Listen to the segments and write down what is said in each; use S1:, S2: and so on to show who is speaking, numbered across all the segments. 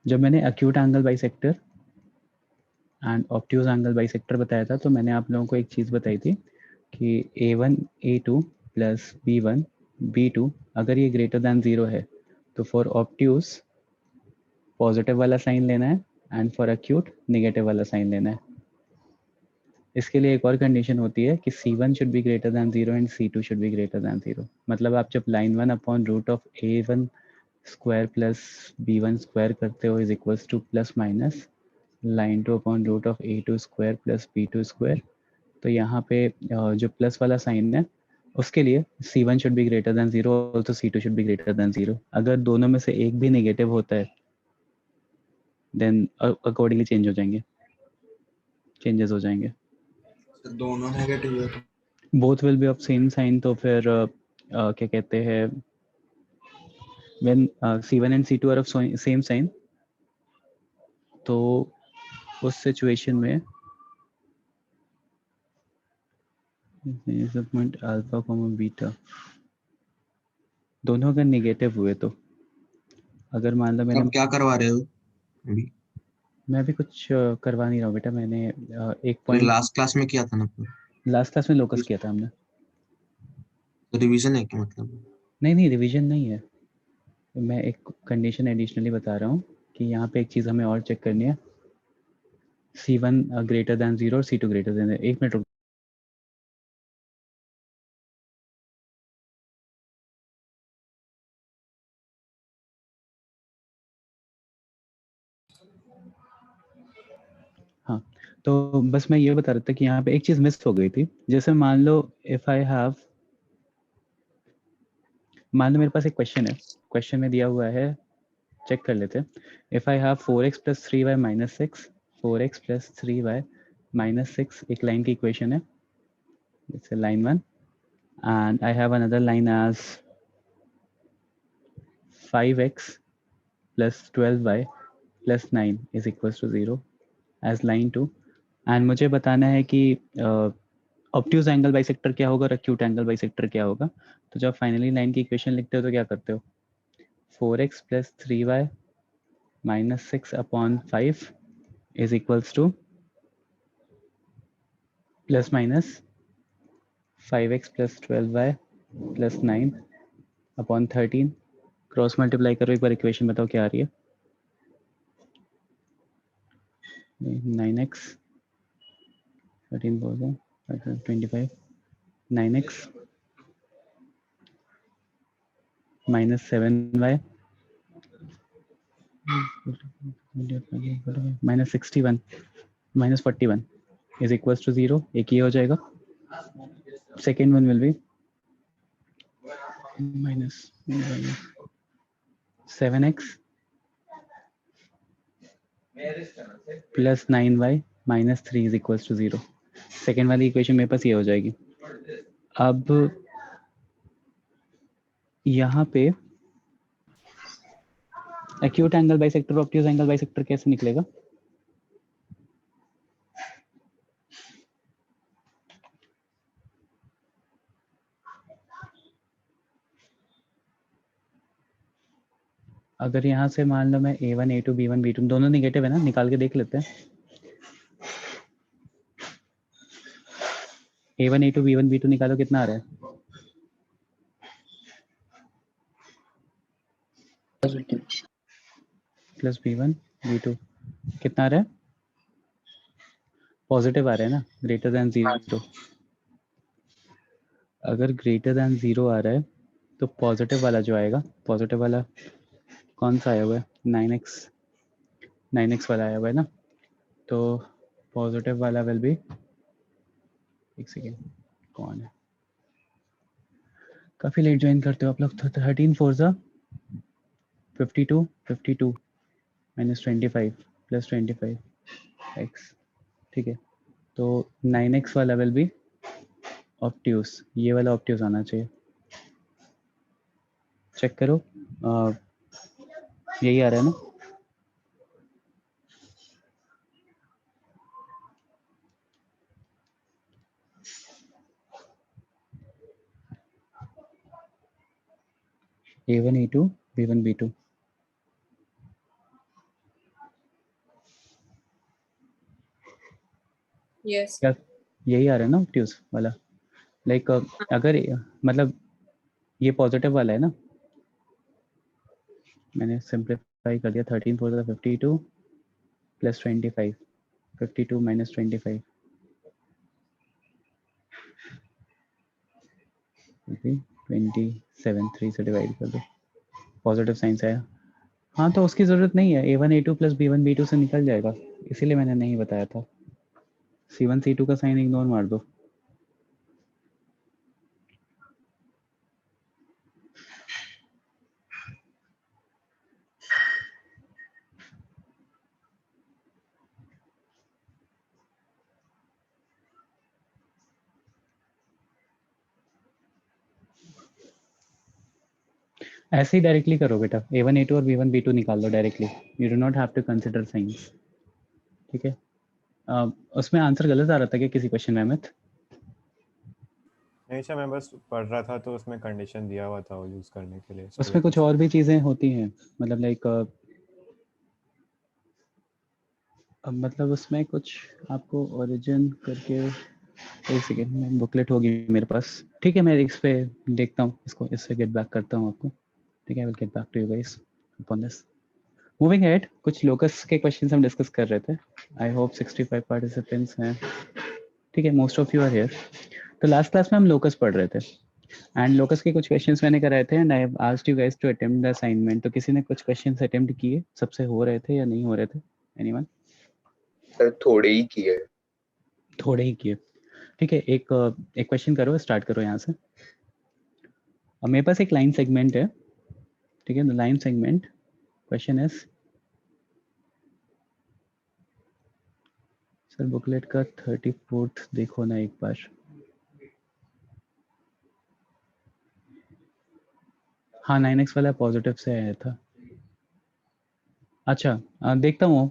S1: जब मैंने acute angle bisector and obtuse angle bisector बताया था, तो मैंने आप लोगों को एक चीज़ बताई थी कि A1 A2 plus B1 B2 अगर ये ग्रेटर दैन 0 है तो फॉर ऑब्ट्यूज पॉजिटिव वाला साइन लेना है एंड फॉर एक्यूट नेगेटिव वाला साइन लेना है। इसके लिए एक और कंडीशन होती है कि C1 should be greater than 0 and C2 should be greater than 0। मतलब आप जब line 1 upon root of A1 square plus B1 square करते हो is equals to plus minus line 2 upon root of A2 square plus B2 square. तो यहाँ पे जो plus वाला साइन है उसके लिए C1 should be greater than 0 also C2 should be greater than 0। अगर दोनों में से एक भी नेगेटिव होता है देन अकॉर्डिंगली चेंजेस हो जाएंगे।
S2: दोनों नेगेटिव है
S1: both will be of same sign, तो फिर क्या कहते हैं when C1 and C2 are of same sign, तो उस सिचुएशन में पॉइंट अल्फा कॉमा बीटा दोनों अगर नेगेटिव हुए तो अगर मान लो मैंने
S2: अब क्या करवा रहे हो अभी?
S1: मैं अभी कुछ करवा नहीं रहा हूँ बेटा। मैंने एक
S2: तो
S1: पॉइंट
S2: लास्ट क्लास में किया था ना
S1: लास्ट क्लास में लोकस किया था हमने।
S2: तो रिवीजन है कि मतलब?
S1: नहीं रिवीजन नहीं है, मैं एक कंडीशन एडिशनली बता रहा हूँ कि यहाँ पे एक चीज़ हमें और चेक करनी है। C1 ग्रेटर दैन 0 और C2 ग्रेटर दैन 1 मिनट रुक। हाँ, तो बस मैं ये बता रहा था कि यहाँ पे एक चीज़ मिस हो गई थी। जैसे मान लो मान लो मेरे पास एक क्वेश्चन है, क्वेश्चन में दिया हुआ है, चेक कर लेते हैं। If I have 4x plus 3y minus 6, 4x plus 3y minus 6 एक लाइन की इक्वेशन है, it's line 1, and I have another line as 5x plus 12y plus 9 is equals to 0 as line 2। And मुझे बताना है कि obtuse angle bisector क्या होगा और एक्यूट एंगल बाइसेक्टर क्या होगा। तो जब फाइनली लाइन की इक्वेशन लिखते हो तो क्या करते हो, 4x plus 3y minus 6 upon 5 is equals to plus minus 5x plus 12y plus 9 upon 13। Cross multiply करो, एक बार इक्वेशन बताओ क्या आ रही है। 9x 13 25 9x minus 7y minus 61 minus 41 is equals to 0। एक ये हो जाएगा। Second one will be minus 7x plus 9y minus 3 is equals to 0। Second वाली इक्वेशन मेरे पास ये हो जाएगी। अब यहाँ पे acute angle bisector obtuse angle bisector कैसे निकलेगा। अगर यहाँ से मान लो मैं A1 A2 B1 B2 दोनों निगेटिव है ना, निकाल के देख लेते हैं। A1 A2 B1 B2 निकालो, कितना आ रहा है। प्लस B1 B2 कितना आ रहा है, पॉजिटिव आ रहा है ना, ग्रेटर देन 0। अगर ग्रेटर देन 0 आ रहा है तो पॉजिटिव वाला जो आएगा, पॉजिटिव वाला कौन सा आया हुआ है, 9x वाला आया हुआ है ना। तो पॉजिटिव वाला विल बी, एक सेकेंड कौन है, काफ़ी लेट ज्वाइन करते हो आप लोग। 13 4 ज़ा 52 52 माइनस 25 प्लस 25 x, ठीक है। तो 9x वाला विल बी ऑब्ट्यूज, ये वाला ऑब्ट्यूज आना चाहिए। चेक करो, यही आ रहा है ना। A1 A2 B1 B2
S3: yes
S1: क्या यही आ रहा है ना ऑब्ट्यूज वाला? लाइक अगर मतलब ये पॉजिटिव वाला है ना, मैंने सिंप्लीफाई कर दिया। 13 4 52 प्लस 25, 52 माइनस 25 27, 3 से डिवाइड कर दो, पॉजिटिव साइन से आया। हाँ तो उसकी ज़रूरत नहीं है, A1 A2 plus B1 B2 से निकल जाएगा, इसीलिए मैंने नहीं बताया था। C1 C2 का साइन इग्नोर मार दो। ऐसे ही डायरेक्टली करो बेटा, A1 A2 और B1 B2 निकाल लो directly, you do not have to consider science. ठीक है, उसमें आंसर गलत आ रहा था क्या किसी क्वेश्चन में अमित?
S4: नहीं सर, मैं बस पढ़ रहा था तो उसमें कंडीशन दिया हुआ था वो यूज़ करने के लिए।
S1: उसमें कुछ और भी चीज़ें होती हैं, मतलब लाइक मतलब उसमें कुछ आपको ओरिजिन करके, एक सेकेंड में बुकलेट होगी मेरे पास। ठीक है, मैं इस पे देखता हूँ, इसको इससे गेट बैक करता हूँ आपको। ठीक है, I will get back to you guys upon this. Moving head, कुछ लोकस के क्वेश्चंस हम डिस्कस कर रहे थे। आई होप 65 पार्टिसिपेंट्स हैं। ठीक है, most of you are here. तो लास्ट क्लास में हम लोकस पढ़ रहे थे एंड लोकस के कुछ क्वेश्चंस मैंने कराए थे and I have asked you guys to attempt the assignment. तो किसी ने कुछ क्वेश्चंस अटेम्प्ट किए? सबसे हो रहे थे या नहीं हो रहे थे? एनीवन?
S5: सर थोड़े ही किए।
S1: थोड़े ही किए। ठीक है, एक क्वेश्चन करो, स्टार्ट करो यहाँ से। अब मेरे पास एक लाइन सेगमेंट है। ठीक है, the line segment question is, sir booklet का 34th देखो ना एक बार। हाँ 9x वाला पॉजिटिव से आया था। अच्छा देखता हूँ,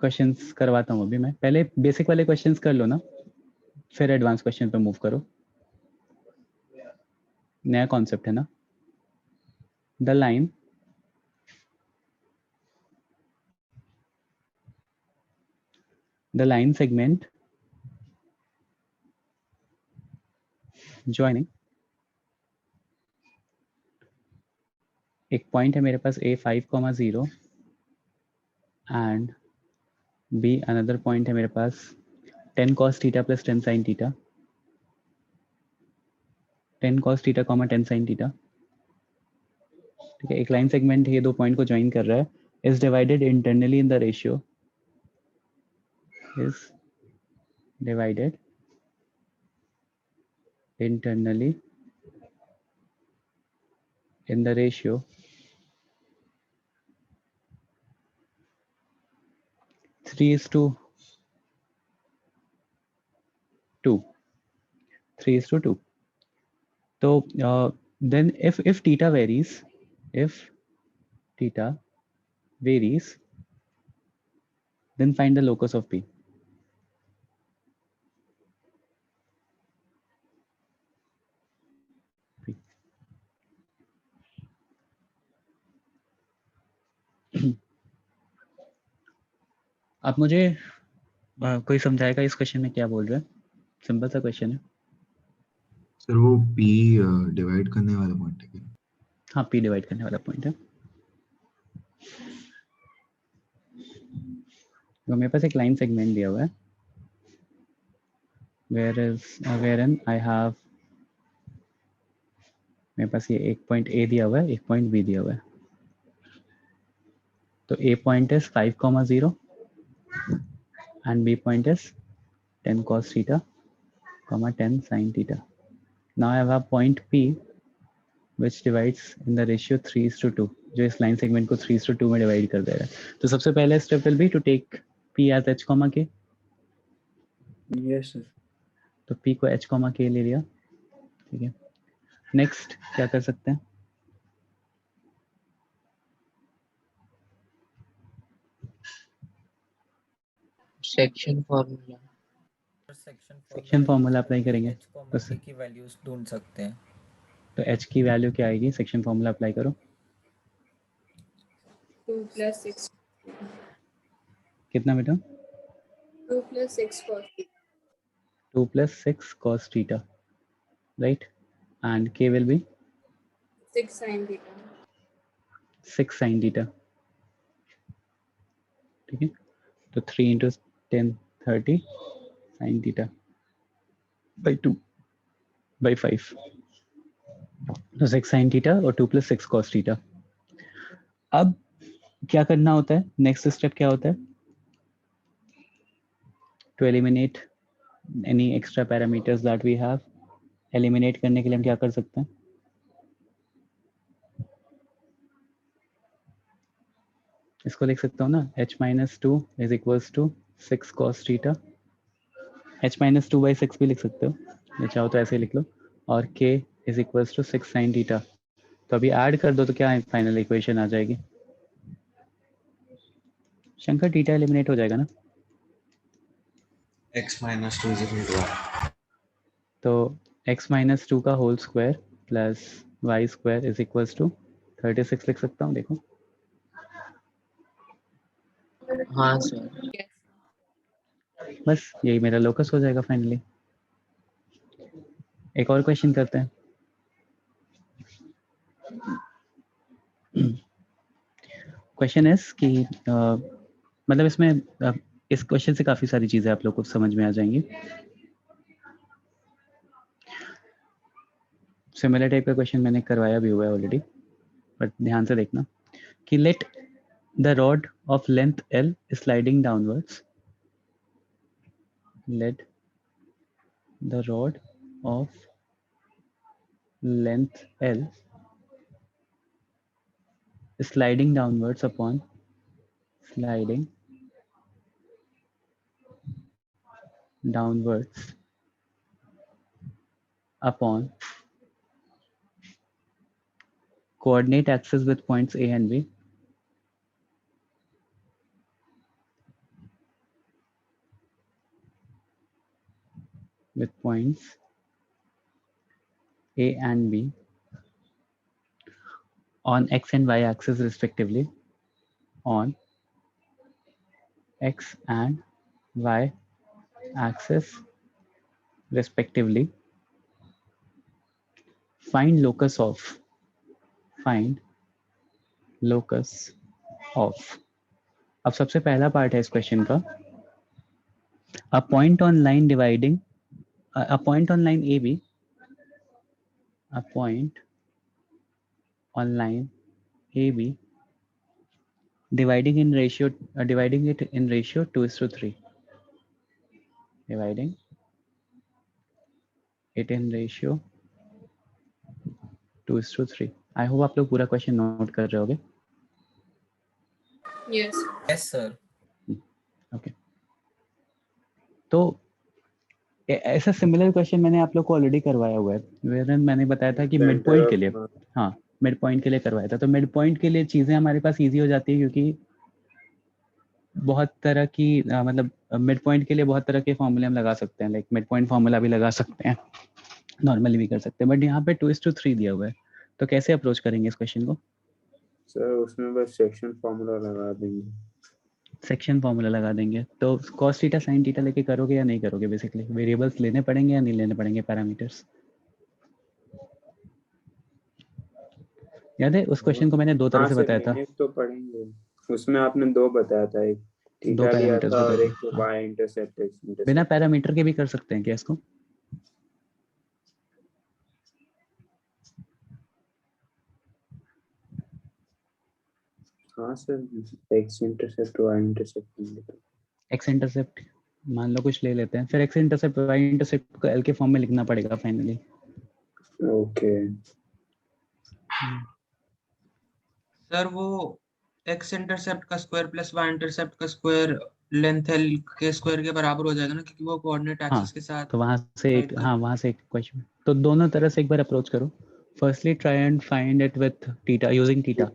S1: क्वेश्चंस करवाता हूँ अभी मैं। पहले बेसिक वाले क्वेश्चंस कर लो ना, फिर एडवांस क्वेश्चन पे मूव करो। नया कॉन्सेप्ट है ना। द लाइन सेगमेंट ज्वाइनिंग, एक पॉइंट है मेरे पास A5, 0 and B another point है मेरे पास 10 cos theta plus 10 sin theta, 10 cos theta, 10 sin theta. ठीक है, एक लाइन सेगमेंट ये दो पॉइंट को ज्वाइन कर रहा है। Is divided internally in the ratio, is divided internally in the ratio 3:2, 3:2. So then if theta varies, then find the locus of P. आप मुझे कोई समझाएगा इस क्वेश्चन में क्या बोल रहे हैं? सिंपल सा क्वेश्चन है।
S2: सर वो P डिवाइड करने वाला पॉइंट है क्या?
S1: हाँ, P डिवाइड करने वाला पॉइंट है। तो मेरे पास एक लाइन सेगमेंट दिया हुआ है, wherein I have, मेरे पास ये एक पॉइंट A दिया हुआ है, एक पॉइंट B दिया हुआ है। तो A point is 5, 0 and B point is 10 cos theta, 10 sin theta. Now I have a point P which divides in the ratio 3:2, जो इस लाइन सेगमेंट को 3:2 में डिवाइड कर दे रहा है। तो सबसे पहले step will be to take P as H, K।
S5: Yes sir.
S1: तो P को H, K ले लिया। ठीक है, नेक्स्ट क्या कर सकते हैं?
S5: Section formula.
S1: Section formula apply करेंगे
S6: तो H की वैल्यूज ढूंढ सकते हैं।
S1: तो H की वैल्यू क्या आएगी? सेक्शन फॉर्मूला अप्लाई करो।
S3: 2 + 6
S1: कितना बेटा?
S3: 2 + 6 cos theta।
S1: 2 plus 6 cos theta, right? And k will be
S3: 6 sin theta.
S1: 6 sin theta. ठीक है, तो 3 into 10 30 sin theta by 2 by 5. तो 6 sin theta और 2 plus 6 cos theta. अब क्या करना होता है, नेक्स्ट स्टेप क्या होता है? To eliminate any extra parameters that we have. Eliminate करने के लिए हम क्या कर सकते हैं? इसको लिख सकता हूँ ना, h minus 2 is equals to 6 cos theta. h minus 2 by 6 भी लिख सकते हो, या चाहो तो ऐसे लिख लो, और k is equals to 6 sin theta. तो अभी ऐड कर दो तो क्या फाइनल इक्वेशन आ जाएगी? शंकर, थीटा एलिमिनेट हो जाएगा ना?
S2: x minus 2 is equal to y.
S1: तो x minus 2 का whole square plus y square is equals to 36 लिख सकता हूँ, देखो.
S5: हाँ सर।
S3: Yes.
S1: बस यही मेरा लोकस हो जाएगा फाइनली. एक और क्वेश्चन करते हैं. क्वेश्चन इज कि मतलब इसमें इस क्वेश्चन से काफी सारी चीजें आप लोग को समझ में आ जाएंगी. सिमिलर टाइप का क्वेश्चन मैंने करवाया भी हुआ है ऑलरेडी, बट ध्यान से देखना कि let the rod of length L sliding downwards. let the rod of length L sliding downwards upon sliding downwards upon coordinate axis with points A and B. With points A and B on x and y axis respectively, on x and y axis respectively. Find locus of अब सबसे पहला part है इस question का. A point on line dividing a point on line AB, a point on line AB dividing it in ratio 2:3, dividing it in ratio 2:3. I hope आप लोग पूरा question note कर रहे होगे.
S3: Yes.
S6: Yes, sir.
S1: ओके. तो ऐसा similar question मैंने आप लोग को ऑलरेडी करवाया हुआ है, वेरन मैंने बताया था कि मिड पॉइंट के लिए, हाँ मिड पॉइंट के लिए करवाया था. तो मिड पॉइंट के लिए चीजें हमारे पास इजी हो जाती है, क्योंकि बहुत तरह की मतलब मिड पॉइंट के लिए बहुत तरह के फॉर्मूले हम लगा सकते हैं. लाइक मिड पॉइंट फॉर्मूला भी लगा सकते हैं, नॉर्मली भी कर सकते हैं, बट यहाँ पे 2:3 दिया हुआ है. तो कैसे अप्रोच करेंगे इस क्वेश्चन को?
S7: सर उसमें बस सेक्शन फार्मूला लगा देंगे.
S1: सेक्शन फार्मूला लगा देंगे. तो cos थीटा sin थीटा लेके करोगे या नहीं करोगे? बेसिकली वेरिएबल्स लेने पड़ेंगे या नहीं लेने पड़ेंगे? पैरामीटर्स याद है उस क्वेश्चन को मैंने दो तरह से बताया था.
S7: तो पढ़ेंगे. उसमें आपने दो बताया था, एक थीटा लिया था और एक y इंटरसेप्ट.
S1: बिना पैरामीटर के भी कर सकते हैं क्या इसको?
S7: हाँ sir, x intercept y intercept.
S1: x intercept मान लो कुछ ले लेते हैं, फिर x इंटरसेप्ट y इंटरसेप्ट को l के फॉर्म में लिखना पड़ेगा फाइनली.
S7: ओके
S8: सर वो x इंटरसेप्ट का स्क्वायर प्लस y इंटरसेप्ट का स्क्वायर लेंथ L के स्क्वायर के बराबर हो जाएगा ना, क्योंकि वो कोऑर्डिनेट एक्सिस के साथ.
S1: तो वहां से एक क्वेश्चन. तो दोनों तरह से एक बार अप्रोच करो. Firstly try and find it with theta, using theta.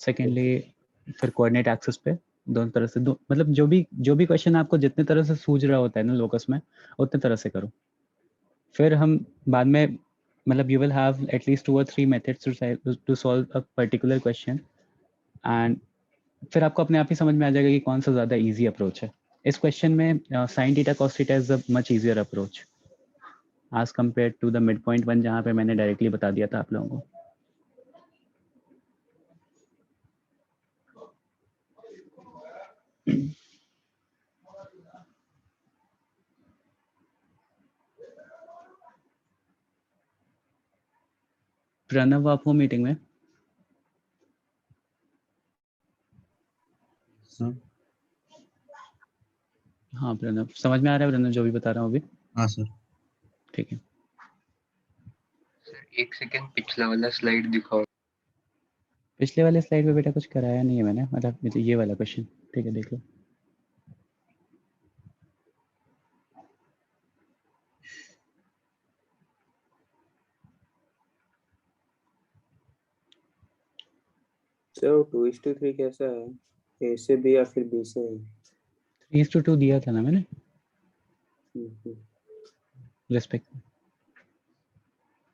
S1: Secondly फिर कोऑर्डिनेट एक्सिस पे. दोनों तरह से मतलब जो भी क्वेश्चन आपको जितने तरह से सूझ रहा होता है ना लोकस में, उतने तरह से करो. फिर हम बाद में मतलब you will have at least 2 or 3 methods to solve a particular question, and फिर आपको अपने आप ही समझ में आ जाएगा कि कौन सा ज़्यादा easy approach है. इस क्वेश्चन में sine theta cos theta is a much easier approach as compared to the midpoint one जहाँ पे मैंने डायरेक्टली बता दिया था आप लोगों को। प्रणव आप हो मीटिंग में?
S2: सर
S1: हाँ प्रणव, समझ में आ रहा है प्रणव जो भी बता रहा हूँ अभी?
S2: हाँ सर।
S1: ठीक है।
S5: सर एक सेकंड पिछला वाला स्लाइड दिखाओ।
S1: पिछले वाले स्लाइड पे बेटा कुछ कराया नहीं है मैंने, मतलब ये वाला क्वेश्चन, ठीक है देख लो।
S7: सर 2:3 कैसा है, ए से बी या फिर बी से ए?
S1: 3:2 दिया था ना मैंने
S7: हम्म।
S1: Respect.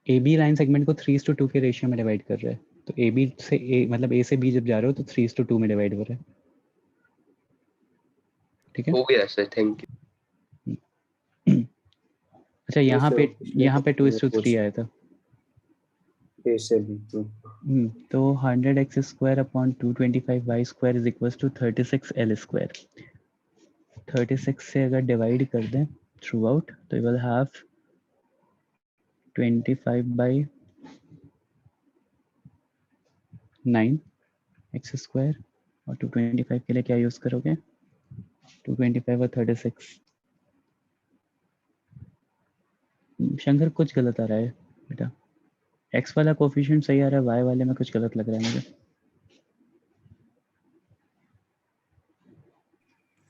S1: A B line segment को 3:2 के रेशियो में डिवाइड कर रहा है, तो ए बी से ए मतलब ए से बी जब जा रहे हो तो 3:2 में डिवाइड हो रहा है, ठीक है।
S5: हो गया सर, थैंक यू।
S1: अच्छा यहाँ पे 2:3 आया था।
S7: ए से बी
S1: तो 100x² upon 225y² is equal to 36l²। 36 से अगर डिवाइड कर दें थ्रू आउट तो यू विल हैव 25/9x² और 225 के लिए क्या यूज करोगे? 225 और 36। शंकर कुछ गलत आ रहा है बेटा, x वाला कोफिशिएंट सही आ रहा है, y वाले में कुछ गलत लग रहा है मुझे।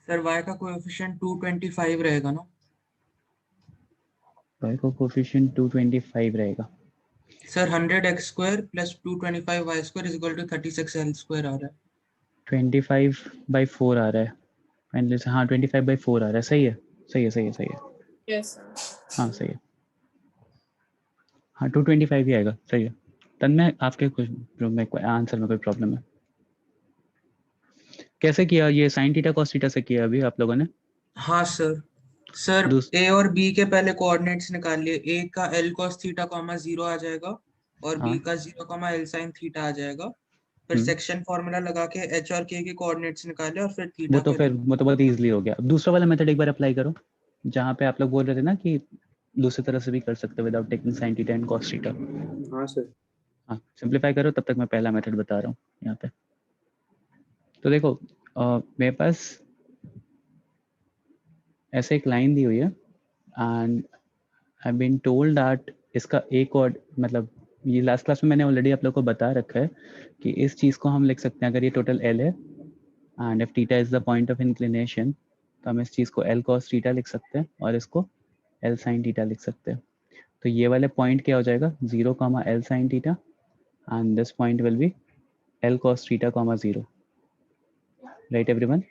S8: सर y का कोएफिशिएंट 225 रहेगा ना?
S1: y का कोफिशिएंट 225 रहेगा।
S8: सर 100x² प्लस 225y² is equal to 36l² आ रहा है।
S1: 25/4 आ रहा है, हाँ 25/4 आ रहा है, सही है सही है सही है सही है,
S3: Yes, sir.
S1: हाँ सही है, हाँ 225 ही आएगा, सही है। तन्मय आपके कुछ में आंसर में कोई प्रॉब्लम है? कैसे किया ये साइन थीटा कॉस थीटा से किया अभी आप लोगों ने?
S8: हाँ सर। सर a और b के पहले कोऑर्डिनेट्स निकाल लिए। a का l cos थीटा 0 आ जाएगा और b
S1: हाँ।
S8: का 0, l sin थीटा आ जाएगा। फिर सेक्शन फॉर्मूला लगा के h और k के कोऑर्डिनेट्स निकाले और फिर थीटा
S1: वो तो बहुत इजीली हो गया। अब दूसरा वाला मेथड एक बार अप्लाई करो, जहाँ पे आप लोग बोल रहे थे ना कि दूसरी तरह से भी कर सकते हो without taking sine theta and cos theta.
S7: हाँ सर।
S1: हाँ सिंपलीफाई करो, तब तक मैं पहला मेथड बता रहा हूँ यहाँ पे। तो देखो मेरे पास ऐसे एक लाइन दी हुई है and I been told that इसका एक और मतलब ये लास्ट क्लास में मैंने ऑलरेडी आप लोग को बता रखा है कि इस चीज़ को हम लिख सकते हैं, अगर ये टोटल L है and if theta is the point of inclination तो हम इस चीज़ को L cos थीटा लिख सकते हैं और इसको L sin थीटा लिख सकते हैं। तो ये वाले पॉइंट क्या हो जाएगा 0, L sin theta and this point will be L cos theta, 0, right everyone?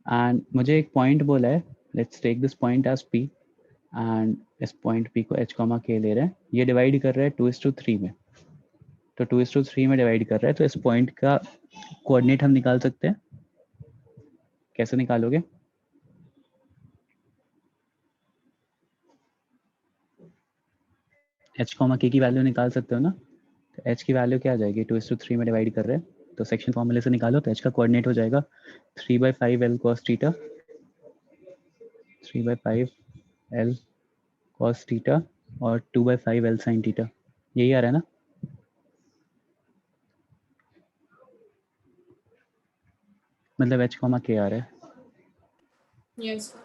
S1: And मुझे एक पॉइंट बोला है, let's take this point as P and इस पॉइंट P को h, K ले रहे हैं, ये डिवाइड कर रहा है 2:3 में, तो 2:3 में डिवाइड कर रहा है, तो इस पॉइंट का कोऑर्डिनेट हम निकाल सकते हैं। कैसे निकालोगे? h, K की वैल्यू निकाल सकते हो ना, तो h की वैल्यू क्या आ जाएगी? 2:3 में डिवाइड कर रहे हैं तो सेक्शन फॉर्मूले से निकालो, तो h का कोऑर्डिनेट हो जाएगा 3/5 L cos theta, 3/5 L cos theta और 2/5 L sin थीटा, यही आ रहा है ना? मतलब h, K आ रहा है।
S3: Yes, sir.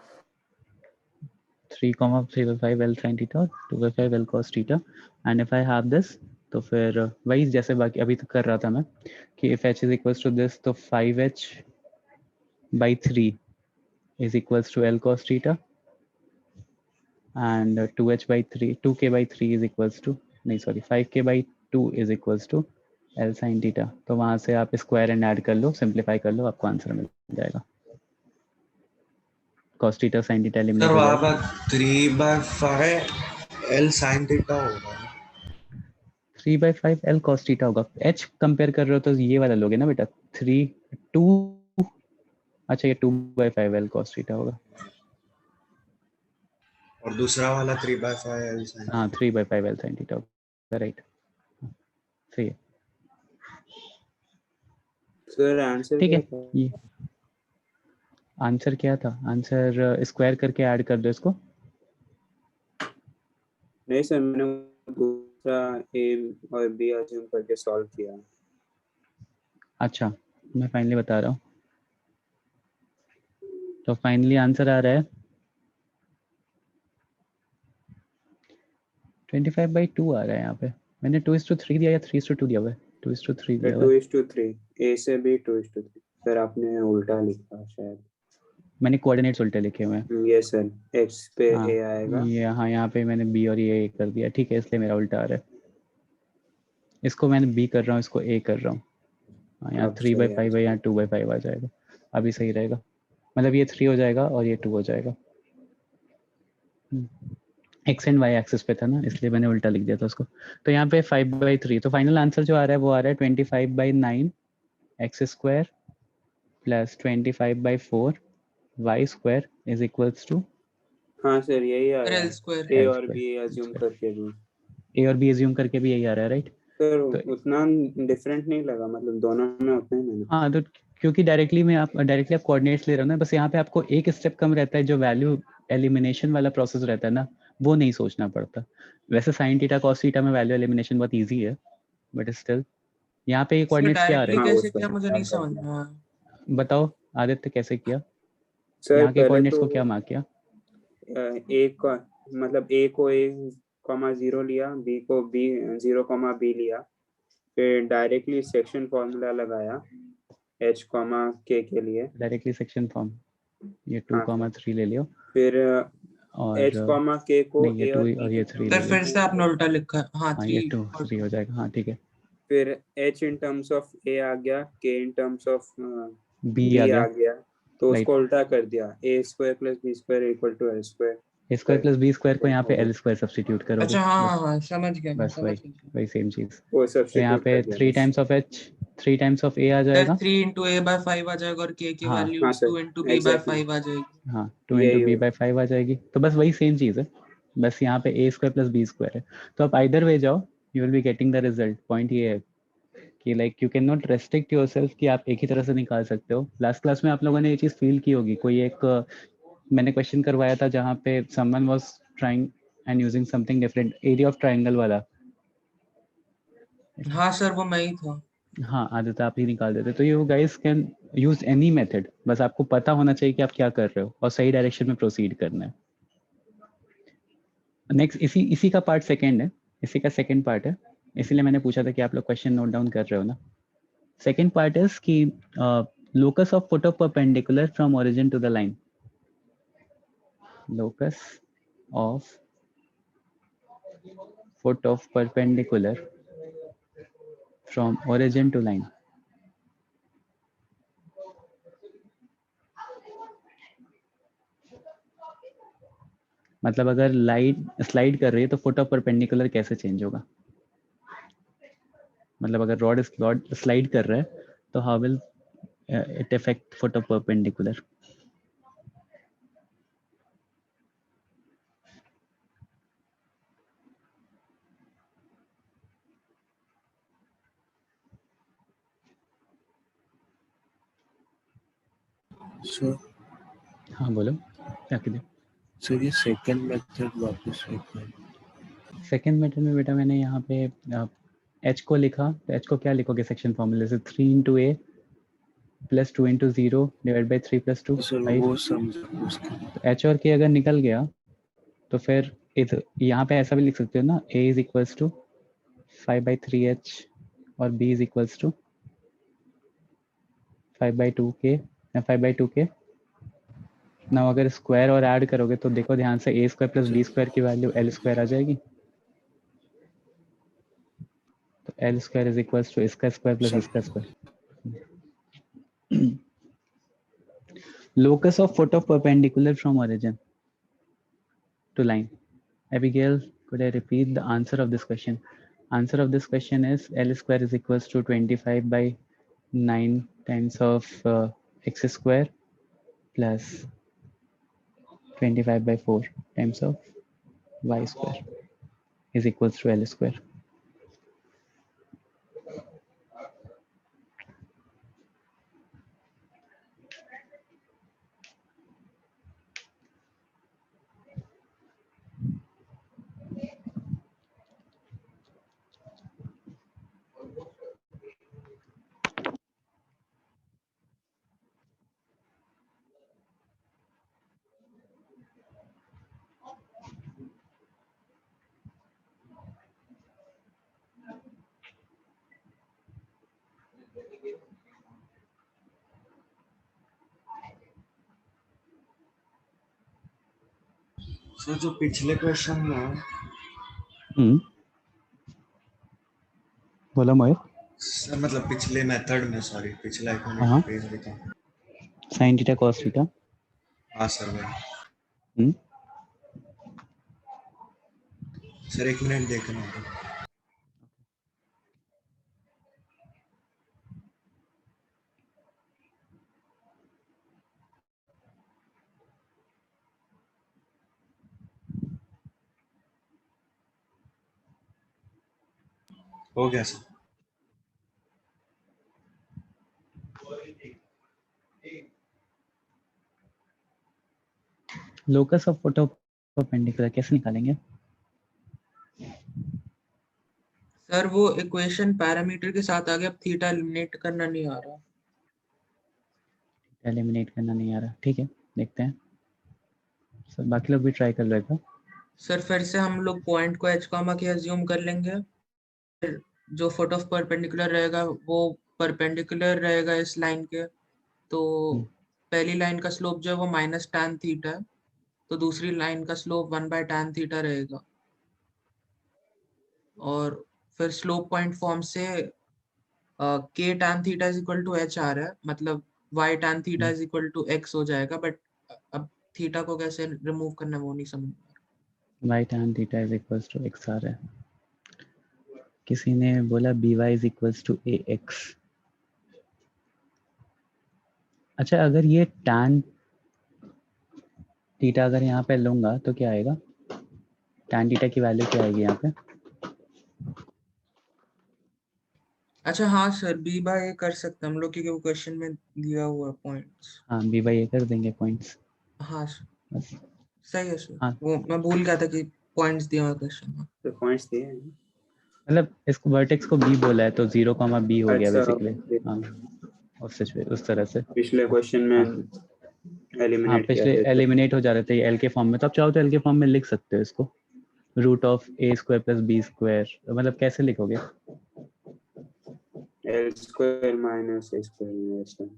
S1: 3/5 L sin theta और 2/5 L cos theta and if I have this तो फिर वही जैसे बाकी अभी तक कर रहा था मैं कि if h is equals to this तो 5h/3 is equals to L cos theta and 2k/3 is equals to 5k/2 is equals to L sin theta. तो वहां से आप स्क्वायर एंड ऐड कर लो, सिंप्लीफाई कर लो, आपको आंसर मिल जाएगा। cos theta sin theta eliminate
S9: sir
S1: हो
S9: वहाँ
S1: जाएगा।
S9: पर 3/5 L sin थीटा होगा।
S1: 3/5 L cos थीटा होगा। h कंपेयर कर रहे हो तो ये वाला लोगे ना बेटा, 2 अच्छा ये 2/5 L cos थीटा होगा।
S9: और दूसरा वाला 3/5 L sin
S1: हाँ 3/5 L sin थीटा होगा, राइट, सही है।
S7: सर आंसर
S1: ठीक
S7: क्या
S1: है,
S7: था?
S1: ये आंसर क्या था? आंसर स्क्वायर करके ऐड कर दो इसको।
S7: नहीं सर, मैंने दूसरा ए और बी अज्यूम करके सॉल्व किया।
S1: अच्छा मैं फाइनली बता रहा हूँ, तो फाइनली आंसर आ रहा है 25/2 आ रहा है यहाँ पे। मैंने 2:3 दिया या 3:2 दिया हुआ है? 2:3 दिया हुआ है।
S7: 2:3 ए से बी 2:3 सर, आपने उल्टा लिखा शायद।
S1: मैंने कोऑर्डिनेट्स उल्टे लिखे हुए हैं।
S7: ये सर एक्स पे
S1: हाँ
S7: ए आएगा।
S1: ये, हाँ यहाँ पे मैंने बी और ये कर दिया, ठीक है, इसलिए मेरा उल्टा आ रहा है। इसको मैंने बी कर रहा हूँ, इसको ए कर रहा हूँ। हाँ यहाँ
S7: अब
S1: 3/5 है, यहाँ 2/5 आ जाएगा, अभी सही रहेगा। मतलब ये 3 हो जाएगा और ये 2 हो जाएगा। एक्स एंड वाई एक्सिस पे था ना, इसलिए मैंने उल्टा लिख दिया था उसको। तो यहाँ पे 5/3, तो फाइनल आंसर जो आ रहा है वो आ रहा है 25/9 x square plus 25/4 y square is equals to.
S7: हाँ सर यही आ रहा
S8: एल
S7: है।
S8: स्क्वायर।
S7: ए
S1: L
S7: और
S1: square,
S7: बी अज्यूम करके भी।
S1: ए और बी एज्यूम करके भी यही आ रहा है, राइट?
S7: सर
S1: तो
S7: उतना डिफरेंट नहीं लगा, मतलब दोनों में उतना ही मैंने।
S1: हाँ, तो क्योंकि डायरेक्टली आप कोऑर्डिनेट्स ले रहे हो ना, बस यहाँ पे आपको एक स्टेप कम रहता है, जो वैल्यू एलिमिनेशन वाला प्रोसेस रहता है ना, वो नहीं सोचना पड़ता। वैसे साइन थीटा कॉस थीटा में वैल्यू एलिमिनेशन बहुत इजी है, बट स्टिल यहाँ पे कोऑर्डिनेट्स क्या आ रहे
S8: डायरेक्टली
S7: हाँ
S1: हैं?
S7: वो
S8: कैसे किया
S7: सर
S8: मुझे नहीं समझ में आया।
S1: बताओ आदित्य कैसे किया?
S7: सर
S1: यहाँ के
S7: पहले
S1: कोऑर्डिनेट्स
S7: तो
S1: को क्या मार्क किया?
S7: ए को मतलब ए को ए कॉमा 0 लिया, बी को बी 0 कॉमा बी लिया, फिर डायरेक्टली सेक्शन फॉर्मूला लगाया एच कॉमा के लिए।
S1: डायरेक्टली सेक्शन फॉर्म, ये 2,
S7: हाँ सर
S1: 3 ले लियो,
S7: फिर
S1: और
S7: एच कॉमा के को
S1: नहीं ये
S7: ए
S1: 2
S7: और बी
S1: और ये 3 ले
S8: सर
S1: लियो।
S8: फिर से आपने उल्टा लिखा है। हाँ
S1: हाँ
S8: 3
S1: ये 2 हो जाएगा, हाँ ठीक है।
S7: फिर एच इन टर्म्स ऑफ ए आ गया, K in terms of
S1: B आ
S7: बी
S1: गया,
S7: आ गया, तो
S1: राइट।
S7: उसको उल्टा कर दिया, A square plus B square equal to L square.
S1: A square plus B square को यहाँ पे
S7: वो
S1: एल स्क्वायर सब्सटीट्यूट करोगे,
S8: अच्छा हाँ हाँ
S1: बस
S8: हाँ समझ गया, मैं
S1: बस
S8: समझ
S1: वही
S8: गया।
S1: वही सेम चीज़। तो यहाँ
S7: सब्स्टिट्यूट
S1: पे
S7: कर दिया
S1: 3
S7: बस।
S1: Times of h, 3 times of ए आ
S8: सर
S1: जाएगा।
S8: 3 इंटू ए बाय 5 आ जाएगा और के की
S1: हाँ
S8: वैल्यू
S7: हाँ
S8: 2
S7: sir
S8: into b by
S7: exactly
S8: 5 आ जाएगी।
S1: हाँ 2 इंटू
S7: यही
S1: बी
S7: हो।
S1: बाई 5 आ जाएगी, तो बस वही सेम चीज़ है, बस यहाँ पे ए स्क्वायर प्लस बी स्क्वायर है। तो आप आइदर वे जाओ, you will be getting the result. Point ये है कि like you can not restrict yourself कि आप एक ही तरह से निकाल सकते हो। लास्ट क्लास में आप लोगों ने ये चीज़ फील की होगी, कोई एक मैंने क्वेश्चन करवाया था जहाँ पे someone was trying and using something different, area of triangle वाला।
S8: हाँ सर वो मैं ही था।
S1: हाँ आदत आप ही निकाल देते। तो you guys can use any method, बस आपको पता होना चाहिए कि आप क्या कर रहे हो और सही डायरेक्शन में प्रोसीड करना है। नेक्स्ट इसी का पार्ट सेकंड है, इसी का सेकंड पार्ट है, इसीलिए मैंने पूछा था कि आप लोग क्वेश्चन नोट डाउन कर रहे हो ना। सेकंड पार्ट इज कि locus of foot of perpendicular from origin to the line. Locus of foot of perpendicular from origin to line। मतलब अगर लाइन स्लाइड कर रही है तो फुट ऑफ परपेंडिकुलर कैसे चेंज होगा? मतलब अगर रॉड स्लाइड कर रहा है तो how will it affect foot of perpendicular?
S9: Sir
S1: हाँ बोलो क्या कह
S9: सर ये सेकंड मेथड वापस लिखना।
S1: सेकेंड मेथड में बेटा मैंने यहाँ पे एच को लिखा, तो एच को क्या लिखोगे सेक्शन फॉर्मूले से? 3 into A plus 2 into 0 divide by 3 plus 2
S9: sir
S1: 5।
S9: वो समझा उसके।
S1: तो एच और के अगर निकल गया तो फिर यहाँ पे ऐसा भी लिख सकते हो ना, ए इज इक्वल्स टू 5/3h और b is equals to 5/2k या 5/2k। ना अगर स्क्वायर और ऐड करोगे तो देखो ध्यान से, a square plus B square की वैल्यू एल स्क्वायर आ जाएगी। तो L square is equals to इसका स्क्वायर प्लस इसका square. Locus of foot of perpendicular from origin to line. Abigail, could I repeat the answer of this question? Answer of this question is L square is equals to 25/9 times of x square plus 25/4 times of y square is equals to L square.
S9: Sir जो पिछले question में
S1: बोला मोहित।
S9: Sir मतलब पिछले method में, sorry पिछला एक
S1: हाँ।
S9: पेज देखा।
S1: sin theta cos theta.
S9: हाँ सर वही। सर 1 मिनट देखना होगा। हो गया sir.
S1: Locus of photo perpendicular कैसे निकालेंगे?
S8: सर वो इक्वेशन पैरामीटर के साथ आ गया, अब थीटा एलिमिनेट करना नहीं आ रहा।
S1: एलिमिनेट करना नहीं आ रहा, ठीक है देखते हैं सर, बाकी लोग भी ट्राई कर लेगा।
S8: सर फिर से हम लोग पॉइंट को h कॉमा के अज्यूम कर लेंगे, फिर जो फोट ऑफ परपेंडिकुलर रहेगा वो परपेंडिकुलर रहेगा इस लाइन के, तो पहली लाइन का स्लोप जो है वो माइनस tan थीटा है, तो दूसरी लाइन का स्लोप 1/tan थीटा रहेगा। और फिर स्लोप पॉइंट फॉर्म से k tan theta is equal to h आ रहा है, मतलब y tan theta is equal to x हो जाएगा, बट अब थीटा को कैसे रिमूव करना है वो नहीं समझ में।
S1: y tan theta is equals to x आ रहा है। किसी ने बोला by is equals to ax। अच्छा, अगर ये tan थीटा अगर यहाँ पे लूंगा तो क्या आएगा? tan थीटा की वैल्यू क्या आएगी यहाँ पे?
S8: अच्छा हाँ सर, b बाय a कर सकते हैं हम लोग, क्योंकि वो क्वेश्चन में दिया हुआ है पॉइंट्स।
S1: हाँ by a कर देंगे पॉइंट्स।
S8: हाँ सर
S1: बस।
S8: सही है सर।
S1: हाँ।
S8: वो मैं भूल गया था कि पॉइंट्स दिया हुआ क्वेश्चन में।
S7: तो पॉइंट्स दिए हैं।
S1: मतलब इसको वर्टेक्स को b बोला है तो 0, b हो गया
S7: अच्छा,
S1: बेसिकली। हाँ, उस तरह से।
S7: पिछले क्वेश्चन में
S1: हाँ,
S7: एलिमिनेट किया
S1: पिछले
S7: था।
S1: एलिमिनेट हो जा रहे थे एल के फॉर्म में, तो आप चाहो तो एल के फॉर्म में लिख सकते हो इसको, root of a square plus b square. मतलब कैसे लिखोगे?
S7: L square minus a square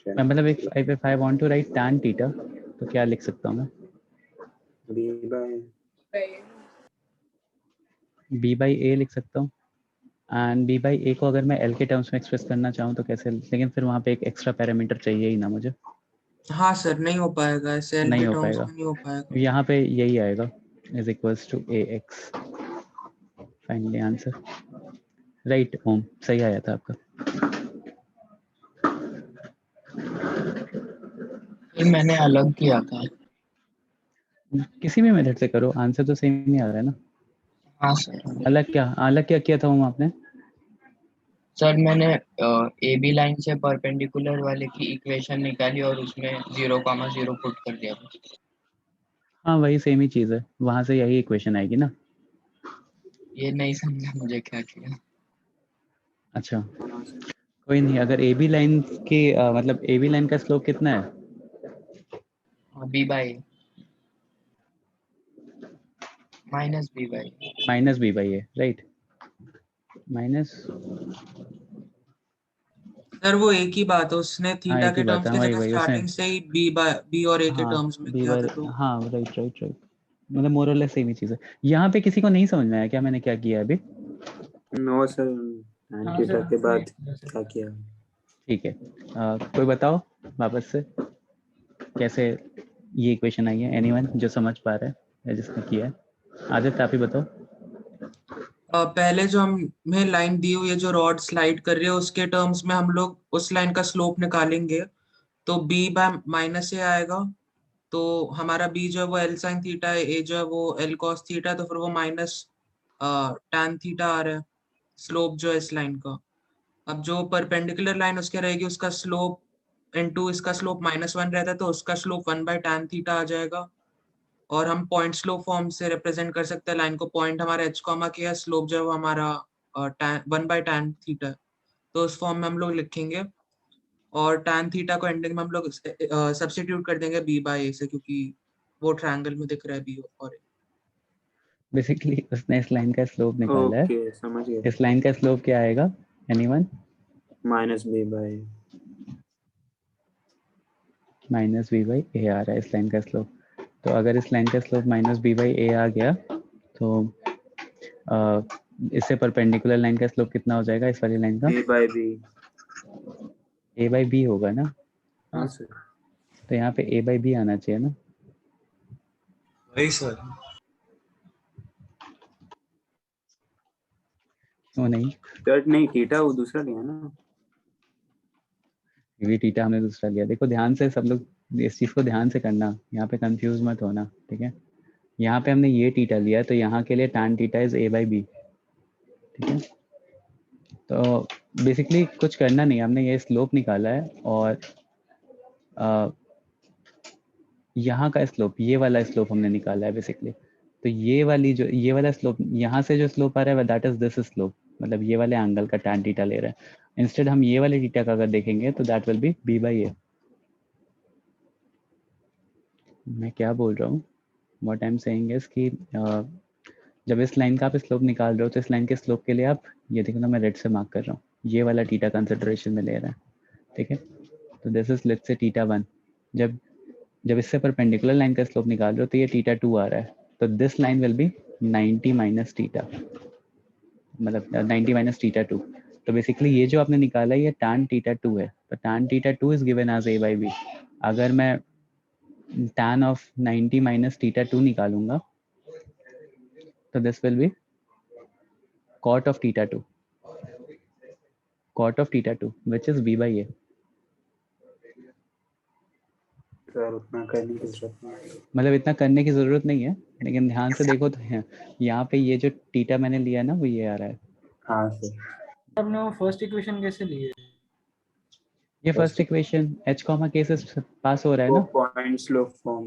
S1: मैं मतलब if I want to write tan theta तो क्या लिख सकता हूँ मैं? b by a लिख सकता हूँ। एंड b by a को अगर मैं l के टर्म्स में एक्सप्रेस करना चाहूँ तो कैसे? लेकिन फिर वहाँ पे एक एक्स्ट्रा पैरामीटर चाहिए ही ना मुझे।
S8: हाँ सर नहीं हो पाएगा ऐसे, एल
S1: नहीं
S8: के
S1: हो
S8: टर्म्स
S1: पाएगा।
S8: में नहीं हो पाएगा।
S1: यहाँ पे यही आएगा, is equals to ax। Finally answer right. ओम सही आया था आपका।
S10: मैंने अलग किया था।
S1: किसी भी मेथड से करो, आंसर तो सेम ही आ रहा है ना।
S10: हाँ सर।
S1: अलग क्या किया था ओम आपने?
S10: सर मैंने ए बी लाइन से परपेंडिकुलर वाले की इक्वेशन निकाली और उसमें 0,0 पुट कर दिया था।
S1: हाँ वही सेम ही चीज़ है, वहाँ से यही इक्वेशन आएगी ना।
S10: ये नहीं समझा मुझे क्या किया।
S1: अच्छा कोई नहीं। अगर ए बी लाइन की मतलब ए बी लाइन का स्लोप कितना है?
S10: B by minus B by
S1: a, right. Minus,
S8: sir वो एक ही बात है, उसने थीटा
S1: एक
S8: के
S1: ही बात
S8: टर्म्स
S1: है,
S8: की
S1: वही
S8: जगह
S1: वही
S8: स्टार्टिंग
S1: उसने।
S8: से ही बी और ए के
S1: हाँ
S8: टर्म्स में
S1: बी
S8: किया
S1: बार,
S8: था, तो
S1: हाँ राइट। मतलब मोर और लेस सेम ही चीज़ है। यहाँ पे किसी को नहीं समझ में आया क्या मैंने क्या किया अभी?
S7: नो सर, थीटा के बाद क्या किया?
S1: ठीक है, कोई बताओ वापस से कैसे ये इक्वेशन आई है? एनीवन जो समझ पा रहा है या जिसने किया है? आदित्य आप ही बताओ।
S8: पहले जो हमें लाइन दी हुई है जो रॉड स्लाइड कर रही है उसके टर्म्स में हम लोग उस लाइन का स्लोप निकालेंगे, तो b बाय माइनस ए आएगा, तो हमारा b जो है वो एल साइन थीटा है, a जो है वो एल कॉस थीटा है, तो फिर वो माइनस tan थीटा आ रहा है स्लोप जो है इस लाइन का। अब जो परपेंडिकुलर लाइन उसके रहेगी उसका स्लोप इनटू इसका स्लोप -1 रहता है, तो उसका स्लोप 1 बाय tan थीटा आ जाएगा। और हम पॉइंट स्लोप फॉर्म से रिप्रेजेंट कर सकते हैं लाइन को। पॉइंट हमारा h कॉमा के है, स्लोप जो है वो हमारा 1 बाय tan थीटा है, तो उस फॉर्म में हम लोग लिखेंगे। और tan थीटा को एंडिंग में हम लोग सब्स्टिट्यूट कर देंगे b बाय a से, क्योंकि वो ट्रायंगल में दिख रहा है b और a।
S1: बेसिकली उसने इस लाइन का स्लोप निकाला है।
S7: ओके समझ गया।
S1: इस लाइन का स्लोप क्या आएगा? Anyone?
S7: -b by
S1: minus B by A आ रहा है इस लाइन का स्लोप। तो अगर इस लाइन का slope minus B by A आ गया तो इससे परपेंडिकुलर लाइन का स्लोप कितना हो जाएगा इस वाली लाइन का?
S7: b by b।
S1: A by b होगा ना?
S7: हाँ सर।
S1: तो यहाँ पे ए बाई बी आना चाहिए ना?
S9: वही सर।
S1: क्यों नहीं?
S7: सर नहीं, थीटा वो दूसरा लिया ना।
S1: ये थीटा हमने दूसरा लिया। देखो ध्यान से सब लोग इस चीज को ध्यान से करना, यहाँ पे कंफ्यूज मत होना, ठीक है? यहाँ पे हमने ये थीटा लिया तो यहाँ के लिए tan theta is a by बी, ठीक है? तो बेसिकली कुछ करना नहीं, हमने ये स्लोप निकाला है और यहाँ का स्लोप, ये वाला स्लोप हमने निकाला है बेसिकली। तो ये वाला स्लोप, यहाँ से जो स्लोप आ रहा है दैट इज दिस स्लोप, मतलब ये वाले एंगल का tan थीटा ले रहा है। इंस्टेड हम ये वाले थीटा का अगर देखेंगे तो that will B b by a। मैं क्या बोल रहा हूँ, what I am saying is कि जब इस लाइन का आप स्लोप निकाल रहे हो तो इस लाइन के स्लोप के लिए आप ये देखो ना, मैं रेड से मार्क कर रहा हूँ, ये वाला थीटा कंसिडरेशन में ले रहा है, ठीक है? तो दिस इज लेट्स से θ1। जब इससे परपेंडिकुलर लाइन का स्लोप निकाल रहे हो तो ये θ2 आ रहा है, तो this line will be 90 minus theta, मतलब 90 माइनस θ2। तो बेसिकली ये जो आपने निकाला है ये tan θ2 है, तो tan θ2 is given as a by B. अगर मैं tan ऑफ 90 माइनस θ2 निकालूंगा तो this will be cot of θ2, cot of θ2 which is b by a।
S7: Sir उतना करने की जरूरत नहीं।
S1: मतलब इतना करने की जरूरत नहीं है, लेकिन ध्यान से देखो तो है यहाँ पे ये जो थीटा मैंने लिया ना वो ये आ रहा है।
S7: हाँ सर।
S11: हमने वो फर्स्ट इक्वेशन कैसे ली है?
S1: ये first equation h comma k से पास हो रहा है
S7: वो
S1: ना?
S7: पॉइंट स्लोप फॉर्म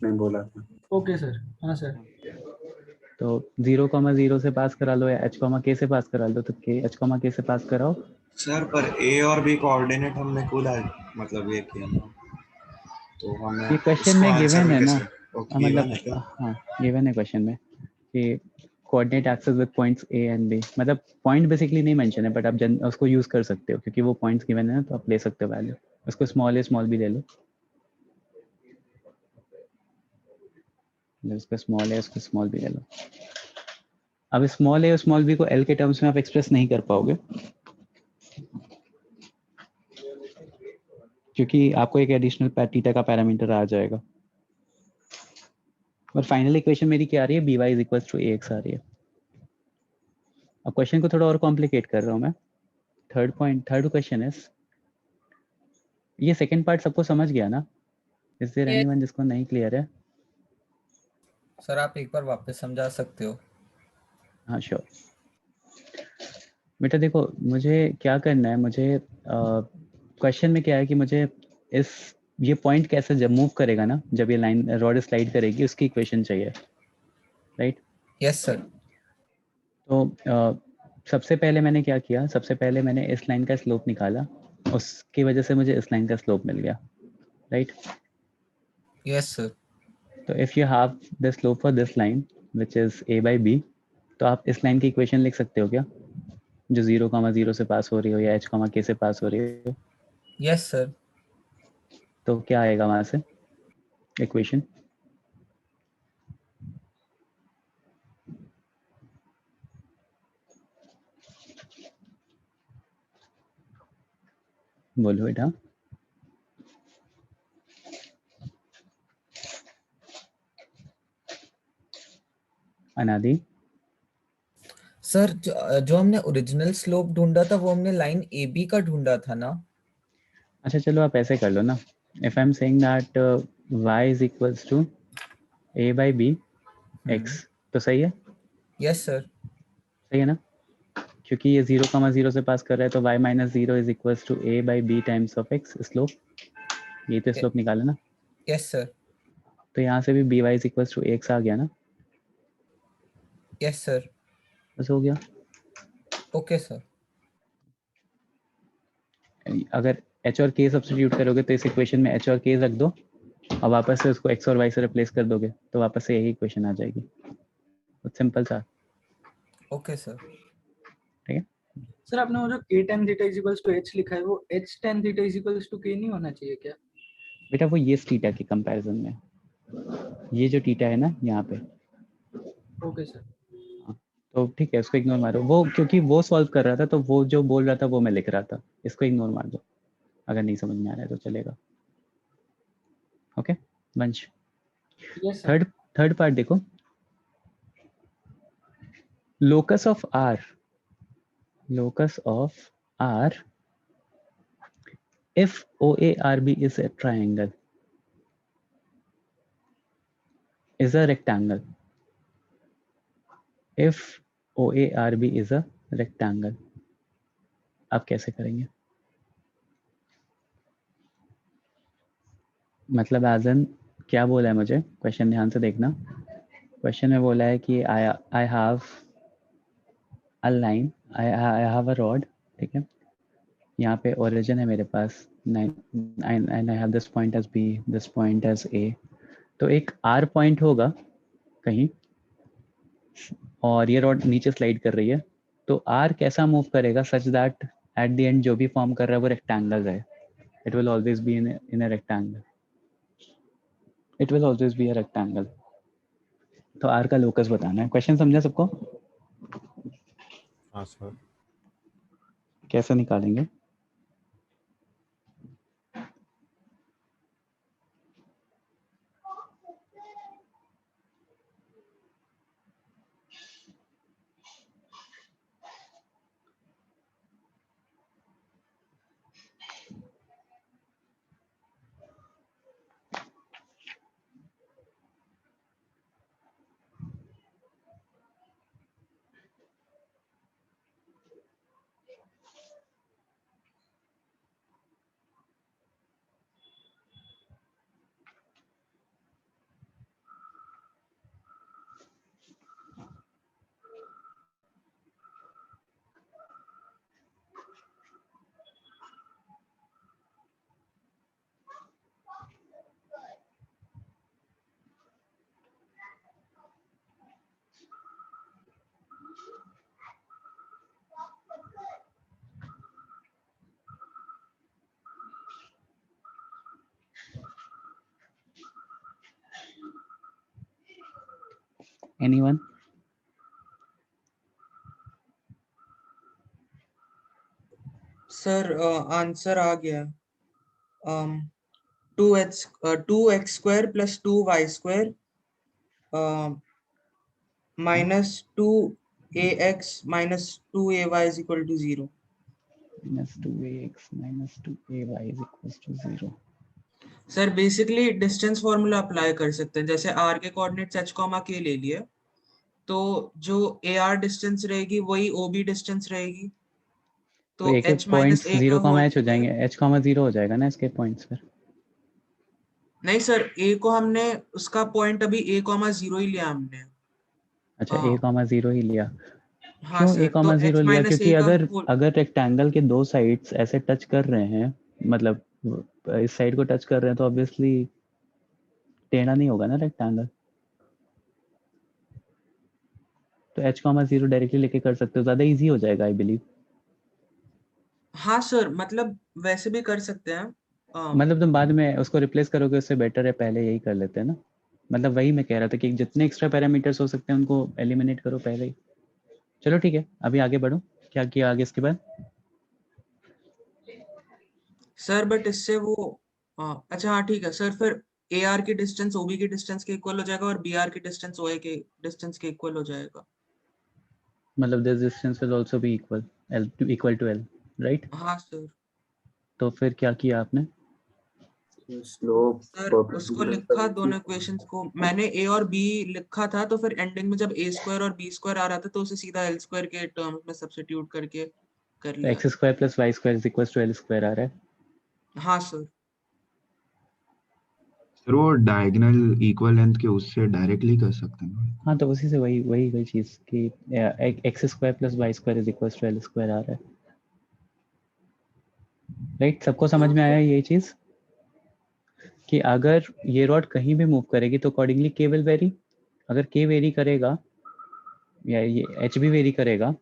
S7: में बोला था।
S11: Okay sir. हाँ सर।
S1: तो 0,0 से पास करा लो या h कॉमा k से पास करा लो, तो h कॉमा k से पास कराओ।
S9: सर पर a और b कोऑर्डिनेट हमने खुद मतलब ये किया ना, तो हमें
S1: ये क्वेश्चन
S9: उसको
S1: में
S9: आंसर
S1: गिवन
S9: में
S1: है ना,
S9: कैसे ओके गिवन है
S1: मतलब
S9: क्या?
S1: हाँ गिवन है क्वेश्चन में कि coordinate axes with points a and b, मतलब पॉइंट बेसिकली नहीं मेंशन है बट आप उसको यूज कर सकते हो क्योंकि वो पॉइंट्स गिवन है ना, तो आप ले सकते हो वैल्यू। उसको स्मॉल भी ले लो, उसका स्मॉल है उसको स्मॉल भी ले लो। अब स्मॉल ए और स्मॉल बी को एल के टर्म्स में आप एक्सप्रेस नहीं कर पाओगे क्योंकि आपको एक एडिशनल थीटा का पैरामीटर आ जाएगा। और फाइनल इक्वेशन मेरी क्या आ रही है, by is equal to ax आ रही है। अब क्वेश्चन को थोड़ा और कॉम्प्लिकेट कर रहा हूँ मैं। थर्ड क्वेश्चन इज, ये सेकंड पार्ट सबको समझ गया ना? इज देयर एनीवन जिसको नहीं क्लियर है?
S6: सर आप एक बार वापस समझा सकते हो?
S1: हाँ श्योर बेटा। देखो मुझे क्या करना है, मुझे क्वेश्चन में क्या है कि मुझे ये पॉइंट कैसे जब मूव करेगा ना, जब ये लाइन रॉड स्लाइड करेगी उसकी इक्वेशन चाहिए, राइट?
S6: Yes sir.
S1: तो सबसे पहले मैंने क्या किया, सबसे पहले मैंने इस लाइन का स्लोप निकाला, उसकी वजह से मुझे इस लाइन का स्लोप मिल गया, राइट?
S6: Yes sir.
S1: तो if you have the slope for this line which is a by b, तो आप इस लाइन की इक्वेशन लिख सकते हो क्या, जो 0,0 से पास हो रही हो या h, k से पास हो रही हो?
S6: Yes sir.
S1: तो क्या आएगा वहां से इक्वेशन? बोलो बेटा। अनादि
S6: सर जो हमने ओरिजिनल स्लोप ढूंढा था वो हमने लाइन ए बी का ढूंढा था ना?
S1: अच्छा चलो आप ऐसे कर लो ना, if I am saying that y is equals to a by b x, तो सही है?
S6: Yes sir.
S1: सही है ना, क्योंकि ये 0,0 से पास कर रहा है, तो y minus 0 is equals to a by b times of x slope, ये तो स्लोप निकाला ना।
S6: Yes sir.
S1: तो यहाँ से भी by is equals to x आ गया ना।
S6: Yes sir.
S1: बस हो गया।
S6: Okay sir.
S1: अगर h और k सब्स्टिट्यूट करोगे तो इस इक्वेशन में h और k रख दो और वापस से उसको x और y से रिप्लेस कर दोगे तो वापस से यही इक्वेशन आ जाएगी। बहुत सिंपल सा।
S6: Okay sir.
S1: ठीक है।
S11: सर आपने वो जो k tan theta is equals to h लिखा है वो h tan theta is equals to k नहीं होना चाहिए क्या?
S1: बेटा वो ये थीटा के कंपैरिजन में, ये जो थीटा है ना यहाँ पे,
S11: ओके सर।
S1: तो ठीक है उसको इग्नोर मारो, वो क्योंकि वो सॉल्व कर रहा था तो वो जो बोल रहा था वो मैं लिख रहा था, इसको इग्नोर मार दो अगर नहीं समझ में आ रहा है तो चलेगा। ओके वंश,
S11: यस सर।
S1: थर्ड पार्ट देखो, locus of R if OARB is a triangle is a rectangle, if OARB is a rectangle, आप कैसे करेंगे? मतलब एज एन क्या बोला है मुझे, क्वेश्चन ध्यान से देखना। क्वेश्चन में बोला है कि I have a line, I have a rod, ठीक है, यहाँ पे ओरिजिन है मेरे पास 9 and I have this point as b, this point as a, तो एक आर पॉइंट होगा कहीं और ये रॉड नीचे स्लाइड कर रही है, तो आर कैसा मूव करेगा such that at the end जो भी फॉर्म कर रहा है वो रेक्टेंगल है, it will always be in a rectangle, it will always be a rectangle. तो आर का लोकस बताना है। क्वेश्चन समझा सबको?
S4: हाँ सर।
S1: कैसे निकालेंगे? एनीवन?
S8: सर आंसर आ गया। 2x square plus 2y² minus 2ax minus 2ay is equal to 0।
S1: minus 2ax minus 2ay is equals to 0।
S8: Sir basically distance formula apply कर सकते हैं, जैसे r के कोऑर्डिनेट्स h, k ले लिए, तो जो AR डिस्टेंस रहेगी वही OB डिस्टेंस रहेगी,
S1: तो
S8: तो
S1: एक
S8: h माइनस
S1: पॉइंट्स
S8: a का
S1: 0,
S8: होल
S1: h हो जाएंगे, h, 0 हो जाएगा ना इसके पॉइंट्स पर।
S8: नहीं सर, a को हमने उसका पॉइंट अभी a, 0 ही लिया हमने।
S1: अच्छा a, 0 ही लिया।
S8: हाँ
S1: क्यों
S8: सर,
S1: a,
S8: तो
S1: 0
S8: h
S1: लिया?
S8: माइनस
S1: क्योंकि
S8: a का
S1: अगर
S8: होल।
S1: अगर रेक्टेंगल के दो साइड्स ऐसे टच कर रहे हैं, मतलब इस साइड को टच कर रहे हैं, तो ऑब्वियसली टेढ़ा नहीं होगा ना रेक्टेंगल, तो h, 0 डायरेक्टली लेके कर सकते हो, ज्यादा इजी हो जाएगा आई बिलीव।
S8: हाँ सर, मतलब वैसे भी कर सकते हैं।
S1: मतलब तुम बाद में उसको रिप्लेस करोगे उससे बेटर है पहले यही कर लेते हैं ना, मतलब वही मैं कह रहा था कि जितने एक्स्ट्रा पैरामीटर्स हो सकते हैं उनको एलिमिनेट करो पहले ही। चलो ठीक है, अभी आगे बढ़ो, क्या किया आगे इसके बाद?
S8: सर बट इससे वो अच्छा हाँ ठीक है सर, फिर AR की डिस्टेंस OB की डिस्टेंस के इक्वल हो जाएगा और BR की डिस्टेंस OA के डिस्टेंस के इक्वल हो जाएगा।
S1: मतलब this distance will also be equal to L, right?
S8: हाँ सर।
S1: तो फिर क्या किया आपने?
S7: स्लोप
S8: सर उसको लिखा दोनों इक्वेशंस को, मैंने a और b लिखा था, तो फिर एंडिंग में जब a स्क्वायर और b स्क्वायर आ रहा था तो उसे सीधा l स्क्वायर के टर्म्स में सब्स्टिट्यूट करके कर
S1: तो
S8: लिया
S1: X square plus Y square is equal to L square आ रहा है।
S8: हाँ सर।
S2: सर वो डायगोनल इक्वल लेंथ के उससे डायरेक्टली कर सकते हैं ना?
S1: हाँ, तो उसी से वही चीज कि X square plus Y square is equal to L square आ रहा है। राइट, सबको समझ में आया ये चीज कि अगर ये रॉड कहीं भी मूव करेगी तो अकॉर्डिंगली के विल वेरी। अगर के वेरी करेगा या ये एच भी वेरी करेगा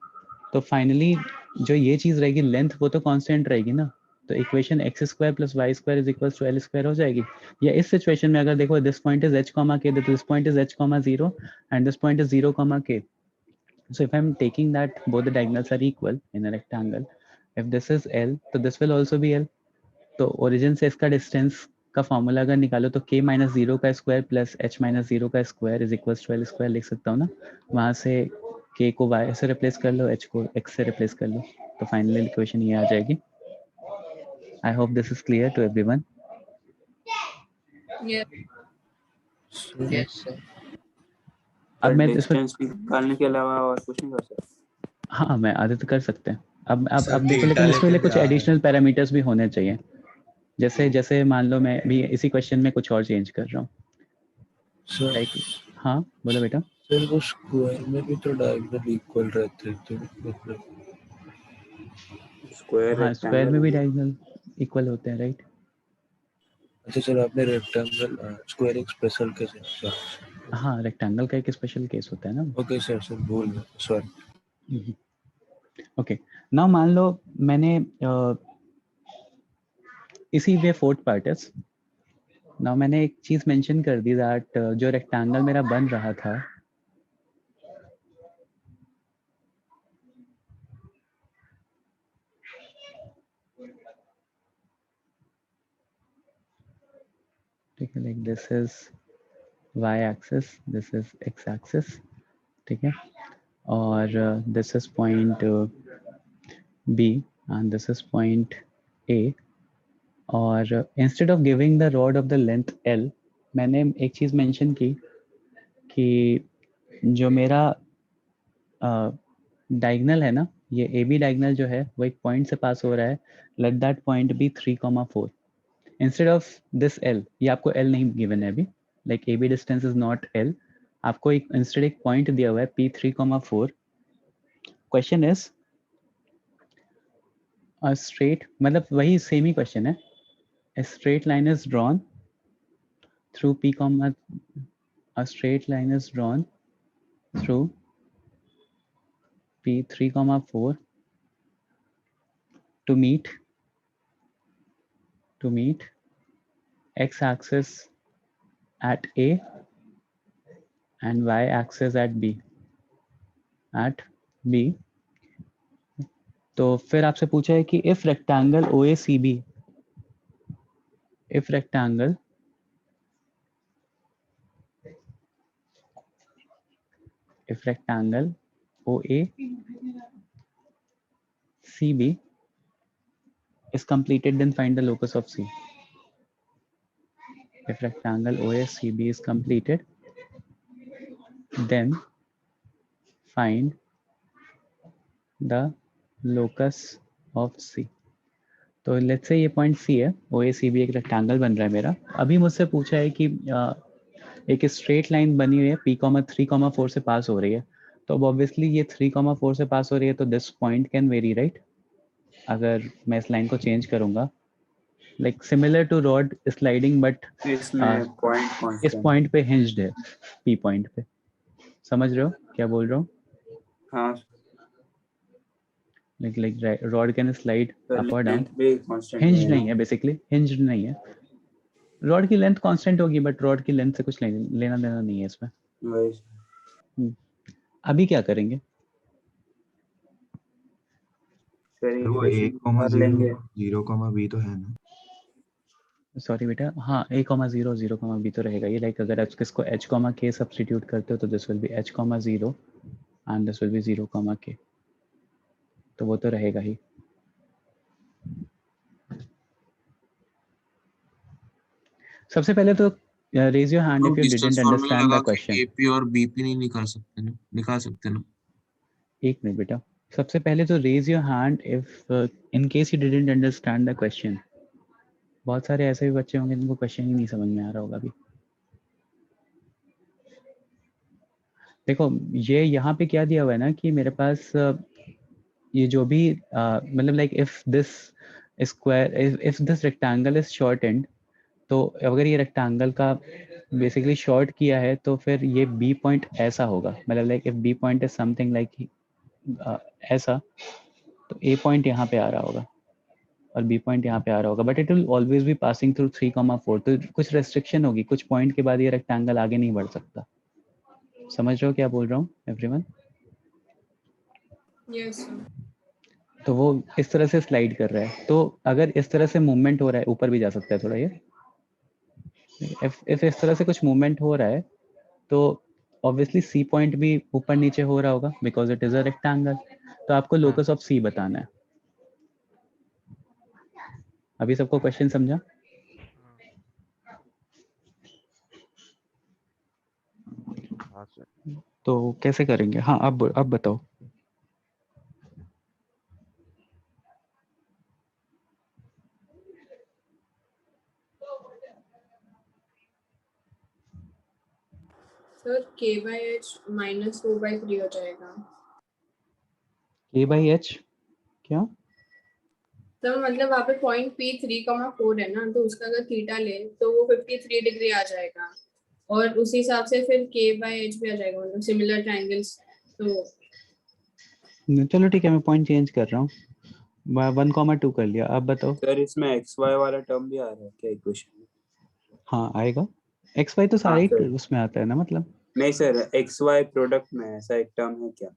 S1: तो फाइनली जो ये चीज रहेगी लेंथ वो तो कांस्टेंट रहेगी ना। तो equation X square plus Y square is equal to L square हो जाएगी। या इस सिचुएशन में अगर देखो this point is H comma K, this point is H comma 0 and this point is 0 comma K. So if I'm taking that both the diagonals are equal in a rectangle, if this is L तो this will also be L. तो origin से इसका distance का formula अगर निकालो तो k minus 0 का square plus h minus 0 का square is equal to L square लिख सकता हूँ ना। वहाँ से k को y से रिप्लेस कर लो, h को x से रिप्लेस कर लो, तो फाइनली इक्वेशन ये आ जाएगी। I hope this is clear to everyone.
S10: Yes sir.
S1: अब मैं इस पर
S7: डिस्टेंस निकालने के अलावा और कुछ नहीं कर सकते?
S1: हाँ मैं आदत कर सकते हैं। अब
S9: सर,
S1: देखो, लेकिन
S9: थीटा
S1: इसमें
S9: लेके
S1: कुछ
S9: भी आ रहा है।
S1: एडिशनल पैरामीटर्स भी होने चाहिए। जैसे मान लो मैं भी इसी क्वेश्चन में कुछ और चेंज कर रहा हूँ।
S12: सर
S1: लाइक हाँ बोलो बेटा।
S12: सर वो स्क्वायर में भी तो डायगोनल इक्वल रहते हैं, तो मतलब
S7: स्क्वायर
S1: हाँ स्क्वायर में भी
S7: रेक्टेंगल
S1: डायगोनल इक्वल होते हैं, राइट।
S12: अच्छा सर आपने रेक्टेंगल स्क्वायर एक स्पेशल केस है।
S1: हाँ रेक्टेंगल का एक स्पेशल केस होता है ना।
S12: ओके सर भूल गया, सॉरी।
S1: ओके, नाउ मान लो मैंने इसी वे फोर्थ पार्ट इज नाउ मैंने एक चीज मेंशन कर दी दैट जो रेक्टेंगल मेरा बन रहा था ठीक है, like this is y axis, this is x axis, ठीक है, और this is point B and this is point A, और instead of giving the rod of the length L मैंने एक चीज मेंशन की कि जो मेरा डायगोनल है ना, ये AB डायगोनल जो है वो एक पॉइंट से पास हो रहा है, let that point be 3,4 instead of this L। ये आपको L नहीं गिवन है अभी, like AB distance is not L, आपको एक इंस्टेड एक पॉइंट दिया हुआ है P3,4। Question is a straight, मतलब वही सेम ही क्वेश्चन है, a straight line is drawn through P comma, a straight line is drawn through P3,4 to meet x axis at A and y axis at B तो फिर आपसे पूछा है कि if rectangle OACB, if rectangle OACB is completed, then find the locus of C. If rectangle OACB is completed, then find the locus of C. तो let's say ये point C है, OACB एक रेक्टेंगल बन रहा है मेरा। अभी मुझसे पूछा है कि एक स्ट्रेट लाइन बनी हुई है P,3,4 से पास हो रही है, तो अब ऑब्वियसली ये 3,4 से पास हो रही है तो this point can vary, right. अगर मैं इस लाइन को चेंज करूंगा, like similar to rod sliding, but
S7: इसमें पॉइंट
S1: इस पॉइंट पे हिंज्ड है, P पॉइंट पे। समझ रहे हो क्या बोल रहा हूँ?
S7: हाँ
S1: like rod can slide up और डाउन,
S7: लेंथ भी कांस्टेंट
S1: हिंज्ड नहीं है, बेसिकली हिंज्ड नहीं है। रॉड की लेंथ कांस्टेंट होगी बट रॉड की लेंथ से कुछ लेना देना नहीं है इसमें। अभी क्या करेंगे?
S2: सर वो A,0,0,B तो है ना?
S1: सॉरी बेटा, हाँ A,0, 0,B तो रहेगा ये। लाइक अगर आप इसको H,K सब्स्टिट्यूट करते हो तो this will B H,0 and this will B 0,K, तो वो तो रहेगा ही। सबसे पहले तो रेज योर हैंड
S9: तो
S1: if you
S9: distance
S1: didn't
S9: formula
S1: understand
S9: लगा
S1: द
S9: के
S1: क्वेश्चन।
S9: एपी और बीपी नहीं निकाल सकते ना।
S1: एक मिनट बेटा, सबसे पहले तो raise your hand if in case you didn't understand the question. बहुत सारे ऐसे भी बच्चे होंगे जिनको क्वेश्चन ही नहीं समझ में आ रहा होगा अभी। देखो ये यहाँ पे क्या दिया हुआ है ना कि मेरे पास ये जो भी मतलब like if this square if this rectangle is short and, तो अगर ये रेक्टेंगल का बेसिकली शॉर्ट किया है तो फिर ये बी पॉइंट ऐसा होगा, मतलब like if B point is something like ऐसा, तो ए पॉइंट यहाँ पे आ रहा होगा और बी पॉइंट यहाँ पे आ रहा होगा, but it will always be passing through 3,4। तो कुछ रेस्ट्रिक्शन होगी, कुछ पॉइंट के बाद ये रेक्टेंगल आगे नहीं बढ़ सकता। समझ रहे हो क्या बोल रहा हूँ एवरीवन?
S3: Yes, sir.
S1: तो वो इस तरह से स्लाइड कर रहा है, तो अगर इस तरह से मूवमेंट हो रहा है, ऊपर भी जा सकता है थोड़ा ये, इफ इस तरह से कुछ मूवमेंट हो रहा है तो ऑब्वियसली सी पॉइंट भी ऊपर नीचे हो रहा होगा because it is a rectangle. तो आपको लोकस ऑफ सी बताना है। अभी सबको क्वेश्चन समझा? तो कैसे करेंगे? हाँ अब बताओ।
S3: सर k/h minus 2/3 हो जाएगा।
S1: k/h क्या?
S3: तो मतलब वहाँ पे पॉइंट P 3,4 है ना, तो उसका अगर थीटा ले तो वो 53 डिग्री आ जाएगा, और उसी हिसाब से फिर k/h भी आ जाएगा, मतलब सिमिलर ट्रायंगल्स। तो
S1: चलो ठीक है, मैं पॉइंट चेंज कर रहा हूँ, 1,2 कर लिया। अब बताओ।
S7: सर इसमें xy वाला टर्म भी आ रहा है क्या इक्वेशन में?
S1: हाँ आएगा, xy तो सारे
S7: सर।
S1: उसमें आता है ना, मतलब
S7: नहीं सर, xy प्रोडक्ट में ऐसा एक टर्म है क्या?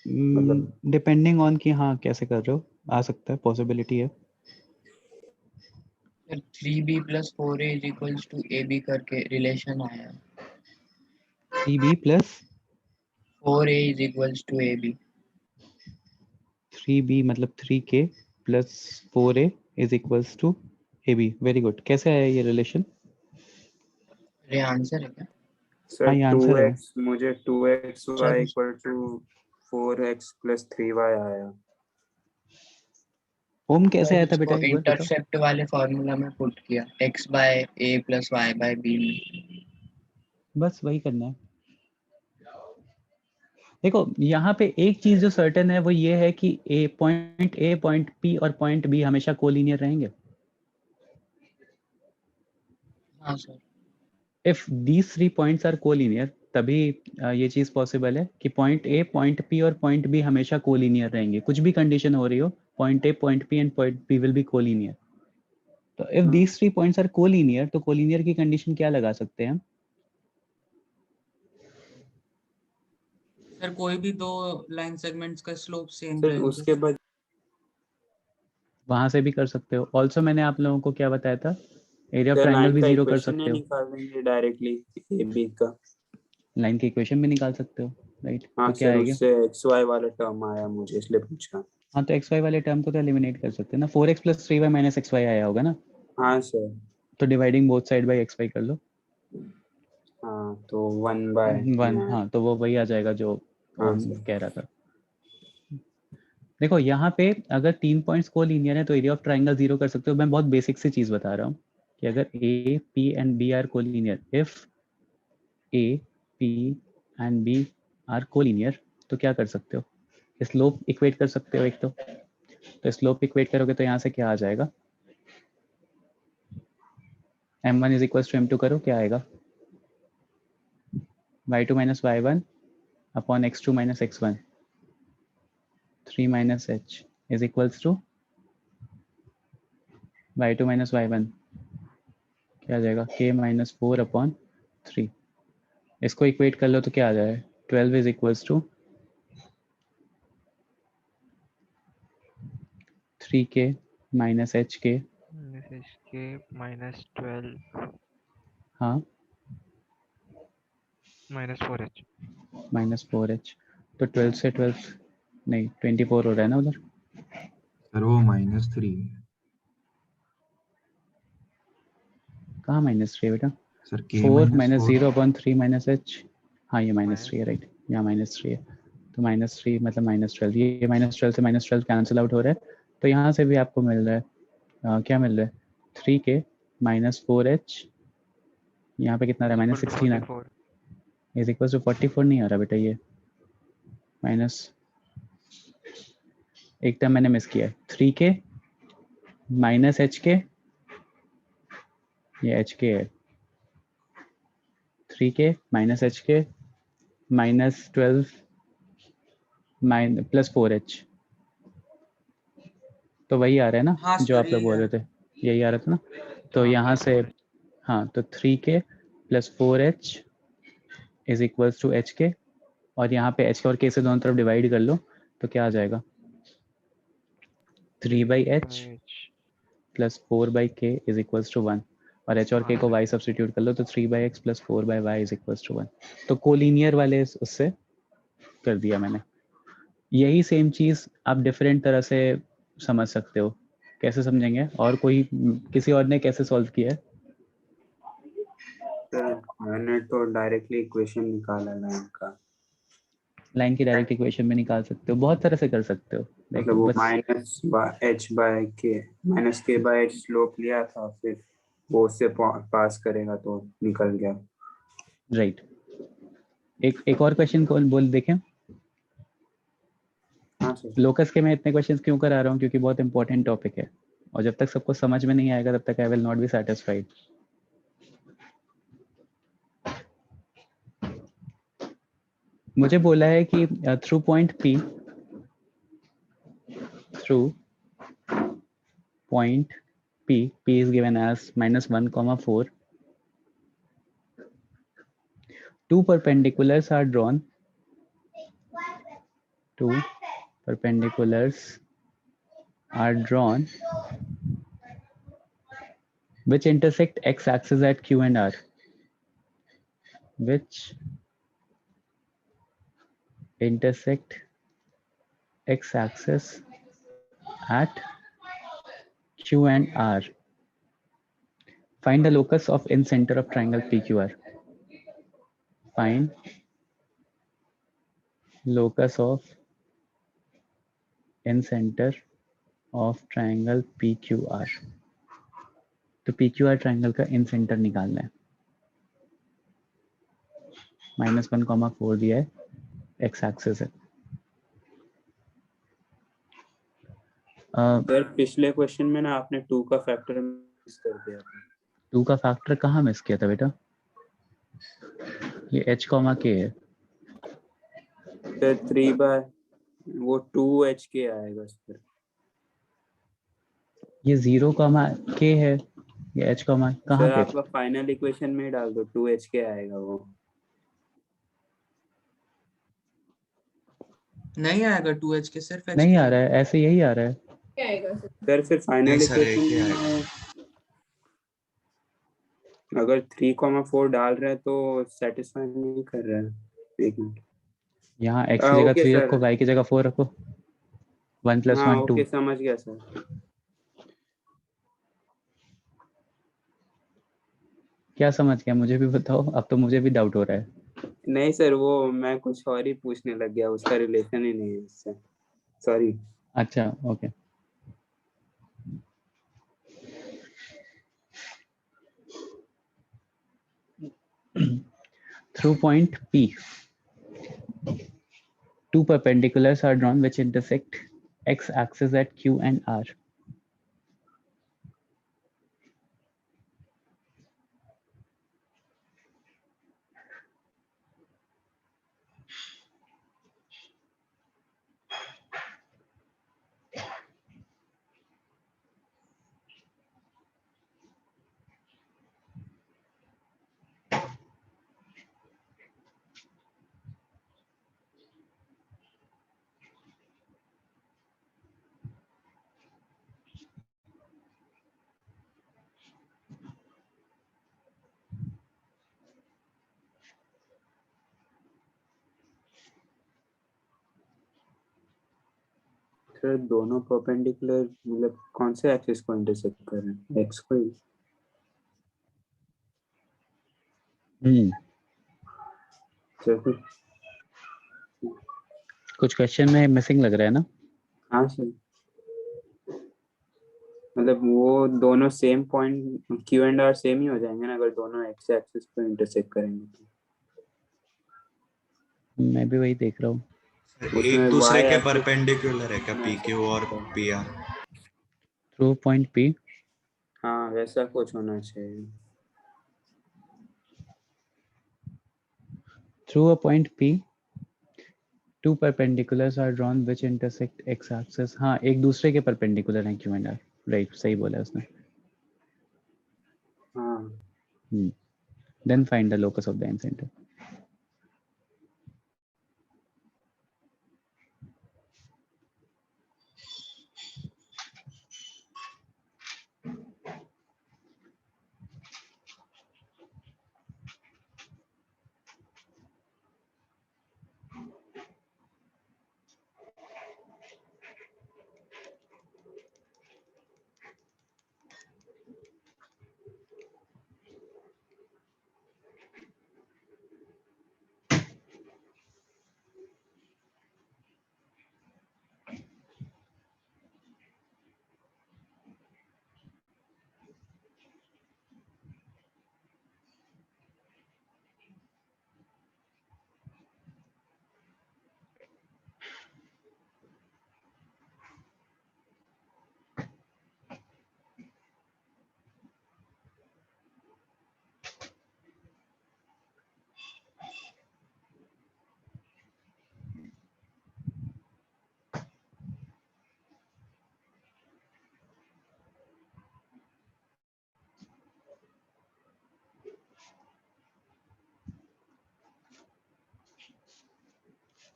S7: मतलब
S1: डिपेंडिंग ऑन कि हाँ कैसे कर रहे हो, आ सकता है, पॉसिबिलिटी है।
S10: 3b plus 4a is equals to ab करके रिलेशन आया।
S1: 3b plus
S10: 4a is equals to ab।
S1: 3b मतलब 3k plus 4a is equals to ab। Very good. कैसे आया ये रिलेशन?
S10: ये आंसर है क्या?
S7: सर
S1: ये आंसर है।
S7: 2x मुझे 2xy equal to 4x plus 3y आया।
S1: ओम कैसे आया था
S10: इसको
S1: बेटा, एक बार बताओ।
S10: इंटरसेप्ट वाले फॉर्मूला में पुट किया, x by a plus y by b में।
S1: बस वही करना है। देखो यहाँ पे एक चीज जो सर्टेन है वो ये है कि ए, पॉइंट पी और पॉइंट बी हमेशा कोलिनियर रहेंगे।
S10: हाँ sir.
S1: If these 3 points are collinear तभी ये चीज पॉसिबल है कि पॉइंट ए, पॉइंट पी और पॉइंट बी हमेशा कोलिनियर रहेंगे। कुछ भी कंडीशन हो रही हो, point A, point P and point B will be collinear. तो if these 3 points are collinear, तो कोलिनियर की कंडीशन क्या लगा सकते हैं हम?
S8: सर कोई भी दो लाइन सेगमेंट्स का स्लोप सेम
S7: सर
S8: रहेंगे।
S7: उसके बाद
S1: वहां से भी कर सकते हो। ऑल्सो मैंने आप लोगों को क्या बताया था, area of
S7: sir
S1: triangle
S7: line
S1: भी
S7: का
S1: जीरो कर
S7: इक्वेशन
S1: सकते
S7: नहीं
S1: हो।
S7: निकालेंगे डायरेक्टली ab का?
S1: लाइन की इक्वेशन भी निकाल सकते हो, राइट?
S7: हाँ
S1: तो क्या
S7: सर,
S1: आएगा?
S7: उससे xy वाला टर्म आया मुझे, इसलिए पूछा।
S1: हाँ तो xy वाले टर्म को तो एलिमिनेट कर सकते हैं ना। 4x plus 3y minus xy आया होगा ना,
S7: हाँ सर।
S1: तो dividing both side by xy कर लो।
S7: हाँ तो 1/।
S1: 1, हाँ तो वो वही आ जाएगा जो
S7: हाँ
S1: हम
S7: सर।
S1: कह रहा था। देखो यहाँ पे अगर 3 पॉइंट्स को लीनियर है तो एरिया ऑफ ट्राइंगल 0 कर सकते हो। मैं बहुत बेसिक सी चीज बता रहा हूँ कि अगर a, p and b are collinear, if a, p and b are collinear, तो क्या कर सकते हो? स्लोप इक्वेट कर सकते हो एक तो स्लोप इक्वेट करोगे तो यहाँ से क्या आ जाएगा, m1 is equal to m2 करो, क्या आएगा? y2 minus y1 upon x2 minus x1, 3 minus h is equals to y2 minus y1, क्या आ जाएगा? k minus 4 upon 3। इसको इक्वेट कर लो तो क्या आ जाए? 12 is equals to 3k minus hk।
S13: hk minus 12
S1: हाँ
S13: minus 4h
S1: minus 4h। तो 12 से 12 नहीं 24 हो रहा है ना उधर।
S2: सर वो -3 है।
S1: कहाँ -3 है बेटा?
S2: सर k
S1: 4
S2: minus 4
S1: -0/3 - h, हाँ ये -3 है, राइट, यहाँ -3 है, तो -3 मतलब -12, ये -12 से -12 कैंसिल आउट हो रहा है, तो यहाँ से भी आपको मिल रहा है क्या मिल रहा है, 3k -4h, यहाँ पे कितना रहा है, -16 इज इक्वल टू 44 नहीं आ रहा बेटा, ये माइनस एक टर्म मैंने मिस किया है, 3k -hk, ये hk है, 3k -hk -12 प्लस 4h, तो वही आ रहा है ना
S8: हाँ
S1: जो
S8: सर
S1: आप लोग
S8: यही
S1: बोल
S8: है।
S1: रहे थे, यही आ रहा था ना, तो
S13: हाँ,
S1: यहाँ
S13: plus
S1: से
S13: 4h।
S1: हाँ, तो 3k + 4h is equals to hk, और यहाँ पे h और k से दोनों तरफ डिवाइड कर लो तो क्या आ जाएगा, 3/h + 4/k is equals to 1, और h और k को y सब्स्टिट्यूट कर लो तो 3/x + 4/y is equals to 1, तो कोलिनियर वाले उससे कर दिया मैंने। यही सेम चीज़ आप डिफरेंट तरह से समझ सकते हो, कैसे समझेंगे, और कोई किसी और ने कैसे सॉल्व किया है?
S7: सर मैंने तो डायरेक्टली इक्वेशन निकाला लाइन का,
S1: लाइन की डायरेक्ट इक्वेशन में निकाल सकते हो, बहुत तरह से कर सकते हो,
S7: मतलब वो -h/k स्लोप लिया था, फिर वो उससे पास करेगा तो निकल गया।
S1: राइट, एक और क्वेश्चन को बोल देखें।
S7: हाँ सर।
S1: लोकस के मैं इतने क्वेश्चंस क्यों करा रहा हूँ, क्योंकि बहुत इंपॉर्टेंट टॉपिक है, और जब तक सबको समझ में नहीं आएगा तब तक I will not be satisfied. मुझे बोला है कि through point P is given as -1, 4, two perpendiculars are drawn, which intersect x-axis at Q and R, which intersect x-axis at Q and R. Find the locus of incenter of triangle PQR. Find locus of incenter of triangle PQR. तो PQR triangle का incentre निकालना है, -1, 4 दिया है, x axis है।
S7: Sir पिछले question में ना आपने 2 का फैक्टर मिस कर दिया था।
S1: 2 का फैक्टर कहाँ मिस किया था बेटा? ये h, k है।
S7: सर 3 वो 2hk आएगा सर।
S1: ये 0, k है, ये h, कहाँ
S7: सर
S1: पे?
S7: आपका फाइनल इक्वेशन में ही डाल दो, 2hk आएगा वो।
S8: नहीं आएगा 2h के, सिर्फ
S1: नहीं
S8: hk
S1: आ रहा है, ऐसे यही आ रहा है।
S3: क्या आएगा
S7: सर फिर फाइनल इक्वेशन में अगर 3, 4 डाल रहे हैं तो सेटिस्फाई नहीं कर रहा है। एक मिनट,
S1: यहाँ x की जगह 3 रखो, y की जगह 4 रखो, 1 + 1 2।
S7: ओके समझ गया सर।
S1: क्या समझ गया मुझे भी बताओ, अब तो मुझे भी डाउट हो रहा है।
S7: नहीं सर, वो मैं कुछ और ही पूछने लग गया, उसका रिलेशन ही नहीं है इससे, सॉरी।
S1: अच्छा okay. Through point P, two perpendiculars are drawn which intersect x-axis at Q and R.
S7: Sir दोनों परपेंडिकुलर मतलब कौन से एक्सिस को इंटरसेक्ट कर रहे हैं? एक्स को ही। चलो
S1: कुछ क्वेश्चन में मिसिंग लग रहा है ना?
S7: हाँ सर, मतलब वो दोनों same point Q and R same ही हो जाएंगे ना अगर दोनों एक्स एक्सिस पे इंटरसेक्ट करेंगे तो।
S1: मैं भी वही देख रहा हूँ।
S9: एक दूसरे
S7: y
S9: के
S7: axis
S9: परपेंडिकुलर है क्या
S7: में
S9: पी
S7: ऐसा
S9: क्यू और
S7: कुछ है।
S9: P R?
S1: Through point P
S7: हाँ वैसा कुछ होना चाहिए।
S1: through a point P two perpendiculars are drawn which intersect x axis. हाँ, एक दूसरे के परपेंडिकुलर हैं Q and R. राइट, सही बोला उसने.
S7: हाँ
S1: Then find the locus of the incenter.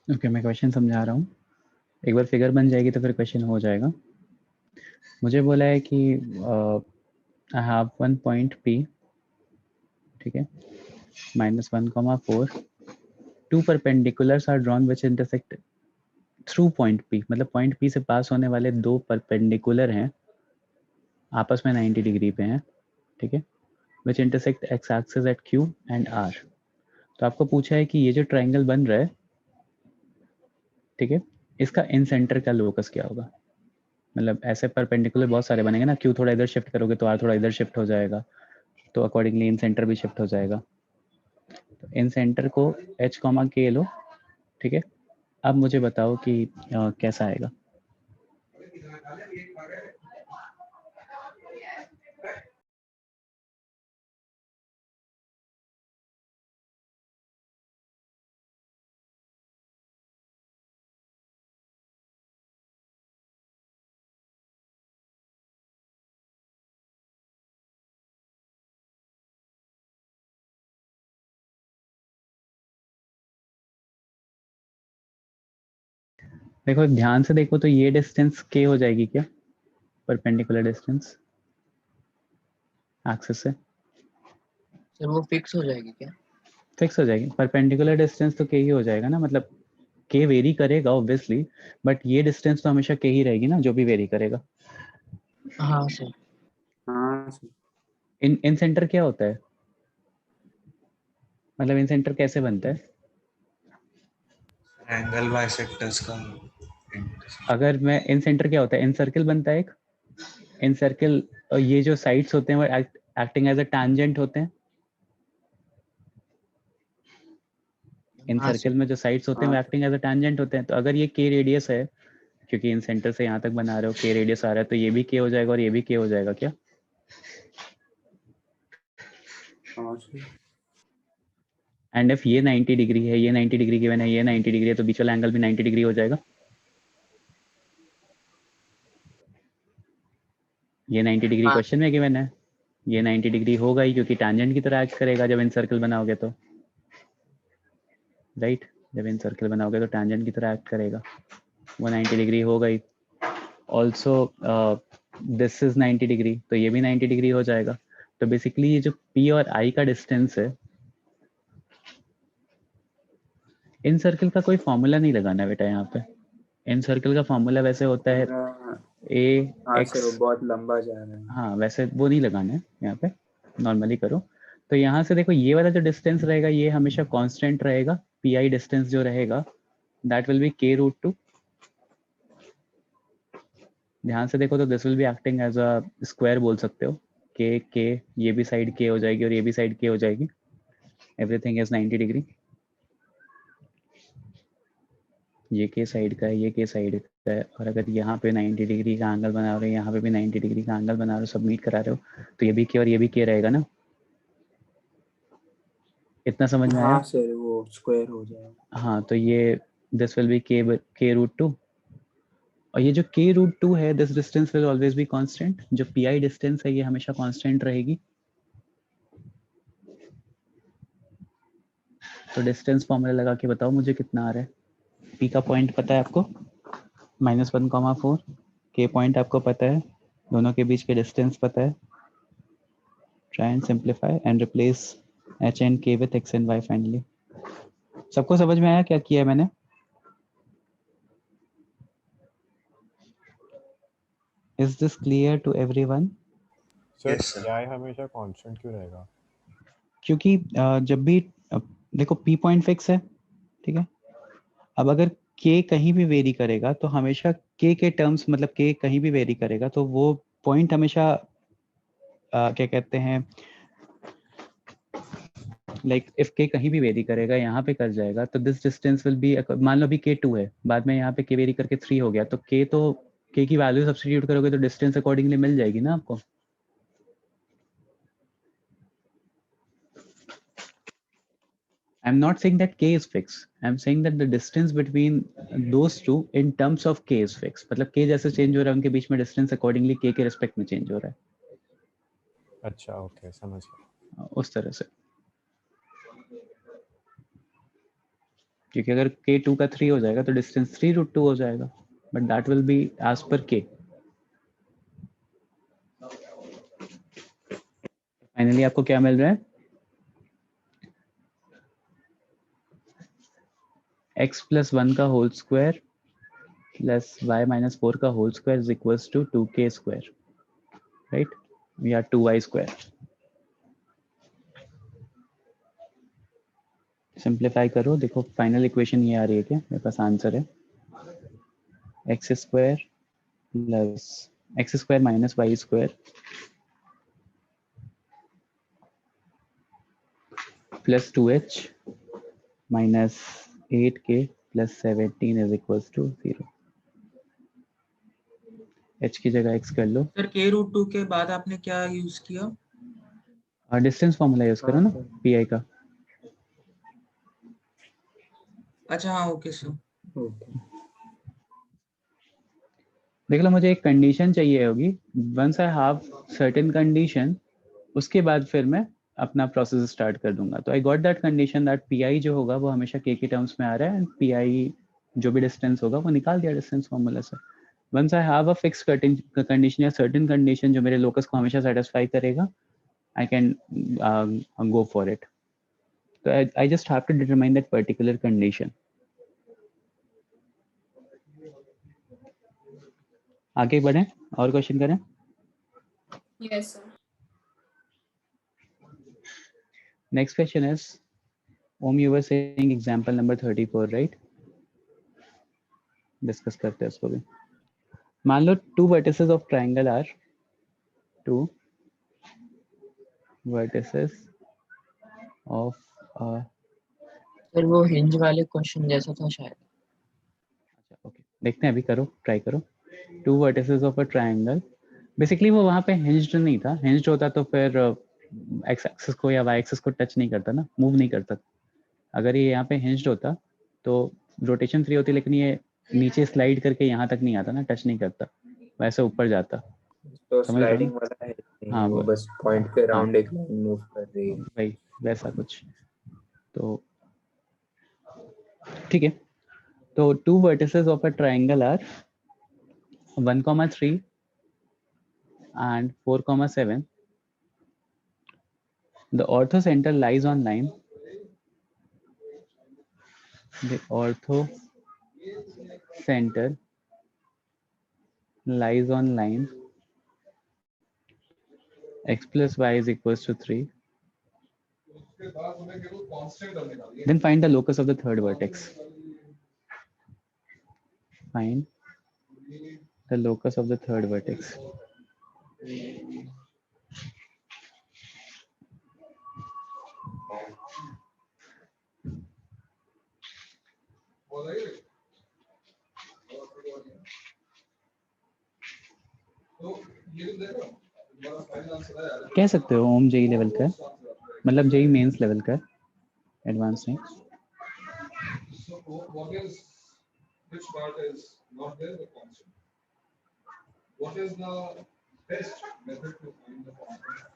S1: Okay, मैं क्वेश्चन समझा रहा हूँ. एक बार फिगर बन जाएगी तो फिर क्वेश्चन हो जाएगा. मुझे बोला है कि I have one point P, ठीक है, -1, 4. Two perpendiculars are drawn which intersect through point P. मतलब पॉइंट P से पास होने वाले दो परपेंडिकुलर हैं, आपस में 90 डिग्री पे हैं, ठीक है, विच intersect x axis at Q and R. तो आपको पूछा है कि ये जो ट्राइंगल बन रहा है, ठीक है, इसका इन सेंटर का लोकस क्या होगा. मतलब ऐसे परपेंडिकुलर बहुत सारे बनेंगे ना, Q थोड़ा इधर शिफ्ट करोगे तो R थोड़ा इधर शिफ्ट हो जाएगा, तो अकॉर्डिंगली इन सेंटर भी शिफ्ट हो जाएगा. तो इन सेंटर को H, K लो, ठीक है. अब मुझे बताओ कि कैसा आएगा. देखो ध्यान से देखो तो ये डिस्टेंस K हो जाएगी क्या, परपेंडिकुलर डिस्टेंस एक्सिस से.
S10: सर वो फिक्स हो जाएगी क्या?
S1: फिक्स हो जाएगी. परपेंडिकुलर डिस्टेंस तो K ही हो जाएगा ना, मतलब K वेरी करेगा ऑब्वियसली, बट ये डिस्टेंस तो हमेशा K ही रहेगी ना, जो भी वेरी करेगा.
S10: हाँ सर.
S7: हाँ सर,
S1: इन सेंटर क्या होता है, मतलब इन सेंटर कैसे बनता है?
S9: एंगल बाइसेक्टर्स का
S1: अगर मैं इन सेंटर क्या होता है, इन सर्किल बनता है एक. इन सर्किल ये जो साइड्स होते हैं वो एक्टिंग एज अ टैंजेंट होते हैं. इन
S10: हाँ
S1: सर्किल
S10: सर.
S1: में जो साइड्स होते हैं
S7: हाँ
S1: वो एक्टिंग एज अ टैंजेंट होते हैं. तो अगर ये K रेडियस है, क्योंकि इन सेंटर से यहाँ तक बना रहे हो, K रेडियस आ रहा है, तो ये भी K हो जाएगा और ये भी K हो जाएगा क्या?
S7: हाँ सर,
S1: एंड इफ ये 90 डिग्री है, ये 90 डिग्री गिवन है, ये 90 डिग्री है, तो बीच वाला एंगल भी 90 डिग्री हो जाएगा. ये 90 डिग्री
S10: हाँ
S1: क्वेश्चन में गिवन है, ये 90 डिग्री होगा ही क्योंकि टैंजेंट की तरह एक्ट करेगा जब इन सर्कल बनाओगे तो. राइट, जब इन सर्कल बनाओगे तो टैंजेंट की तरह एक्ट करेगा, वो 90 डिग्री होगा ही. ऑल्सो दिस इज 90 डिग्री, तो ये भी 90 डिग्री हो जाएगा. तो बेसिकली ये जो P और I का डिस्टेंस है, इन सर्कल का कोई फॉर्मूला नहीं लगाना बेटा यहाँ पे. इन सर्कल का फॉर्मूला वैसे होता है
S7: हाँ
S1: AX.
S7: सर वो बहुत लंबा जा रहा है।
S1: हाँ वैसे वो नहीं लगाना है यहाँ पे, नॉर्मली करो. तो यहाँ से देखो ये वाला जो डिस्टेंस रहेगा ये हमेशा कांस्टेंट रहेगा, पी डिस्टेंस जो रहेगा that will be k root 2। ध्यान से देखो तो this will be acting as a square बोल सकते हो, k ये भी साइड k हो जाएगी और ये भी साइड k हो जाएगी, एवरीथिंग इज 90 डिग्री। ये k साइड का है, ये k साइड का है, और अगर यहाँ पे 90 डिग्री का एंगल बना रहे हो, यहाँ पे भी 90 डिग्री का एंगल बना रहे हो, सबमिट करा रहे हो, तो ये भी k और ये भी k रहेगा ना। इतना समझ में आया?
S7: हाँ सर, वो स्क्वायर हो जाएगा।
S1: हाँ, तो ये this will be k root 2, और ये जो k रूट 2 है this distance will always be constant. जो pi डिस्टेंस है ये हमेशा कांस्टेंट रहेगी। तो डिस्टेंस फॉर्मूला लगा के बताओ मुझे कितना आ रहा है। p का पॉइंट पता है आपको -1,4, k पॉइंट आपको पता है, दोनों के बीच के डिस्टेंस पता है। Try and simplify and replace h and k with x and y finally. सबको समझ में आया क्या किया है मैंने? Is this clear to everyone?
S4: Sir
S9: Yes, sir.
S4: PI हमेशा कांस्टेंट क्यों रहेगा?
S1: क्योंकि जब भी देखो p पॉइंट फिक्स है, ठीक है। अब अगर k कहीं भी वेरी करेगा तो हमेशा k के टर्म्स, मतलब k कहीं भी वेरी करेगा तो वो पॉइंट हमेशा क्या कहते हैं, लाइक इफ k कहीं भी वेरी करेगा, यहाँ पे कर जाएगा, तो दिस डिस्टेंस विल बी, मान लो अभी k 2 है, बाद में यहाँ पे k वेरी करके 3 हो गया, तो k की वैल्यू सब्स्टिट्यूट करोगे तो डिस्टेंस अकॉर्डिंगली मिल जाएगी ना आपको। I'm not saying that k is fixed. I'm saying that the distance between those two in terms of k is fixed. मतलब k जैसे चेंज हो रहा है उनके बीच में डिस्टेंस अकॉर्डिंगली k के रिस्पेक्ट में चेंज हो रहा है।
S4: अच्छा, ओके, समझ गया।
S1: उस तरह से, क्योंकि अगर k 2 का 3 हो जाएगा तो डिस्टेंस 3 रूट 2 हो जाएगा, but that will be as per k। Finally आपको क्या मिल रहा है? x प्लस 1 का whole square plus y minus 4 का whole square is equals to 2k square, right, या 2y स्क्वायर। सिंप्लीफाई करो, देखो फाइनल इक्वेशन ये आ रही है क्या? मेरे पास आंसर है x square minus y square plus 2h minus 8k plus 17 is equals to 0। h की जगह x कर लो।
S8: सर k रूट 2 के बाद आपने क्या यूज किया?
S1: डिस्टेंस फॉर्मूला यूज करो ना pi का।
S8: अच्छा हाँ, ओके सर।
S1: देख लो, मुझे एक कंडीशन चाहिए होगी, once I have certain condition, उसके बाद फिर मैं अपना प्रोसेस स्टार्ट कर दूंगा। तो I got that condition that P जो होगा वो हमेशा के टर्म्स में आ रहा है, एंड पी जो भी डिस्टेंस होगा वो निकाल दिया डिस्टेंस फॉर्मूला से। Once I have a fix condition या सर्टेन कंडीशन जो मेरे लोकस को हमेशा सेटिस्फाई करेगा, I can go for it. तो I just have to determine that particular condition. आगे बढ़ें और क्वेश्चन करें।
S3: Yes, sir.
S1: Next question is, Om, you were saying example number 34, right? Discuss करते हैं इसको भी। मान लो two vertices of triangle are two vertices of
S10: sir वो हिंज वाले क्वेश्चन जैसा था शायद।
S1: अच्छा ओके, देखते हैं, अभी करो, ट्राई करो। Two vertices of a triangle, basically वो वहाँ पे हिंज्ड नहीं था, हिंज्ड होता तो फिर एक्स एक्सिस को या वाई एक्सिस को टच नहीं करता ना, मूव नहीं करता। अगर ये यहाँ पे हिंज्ड होता तो रोटेशन 3 होती, लेकिन ये नीचे स्लाइड करके यहाँ तक नहीं आता ना, टच नहीं करता, वैसे ऊपर जाता।
S7: तो
S1: समझ रहे हो
S7: स्लाइडिंग
S1: ना?
S7: वाला है नहीं,
S1: हाँ
S7: वो बस पॉइंट पे
S1: हाँ
S7: राउंड एक लाइन मूव कर रही है।
S1: भाई वैसा कुछ। तो ठीक है, तो two vertices of a triangle are 1,3 and 4,7. The ortho center lies on line. The ortho center lies on line x plus y is equals to 3. Then find the locus of the third vertex. Find the locus of the third vertex. कह सकते हो ओम JEE level का, मतलब JEE mains level का, advance नहीं.
S14: Which part is not there, the constant? What is the best method to find the constant?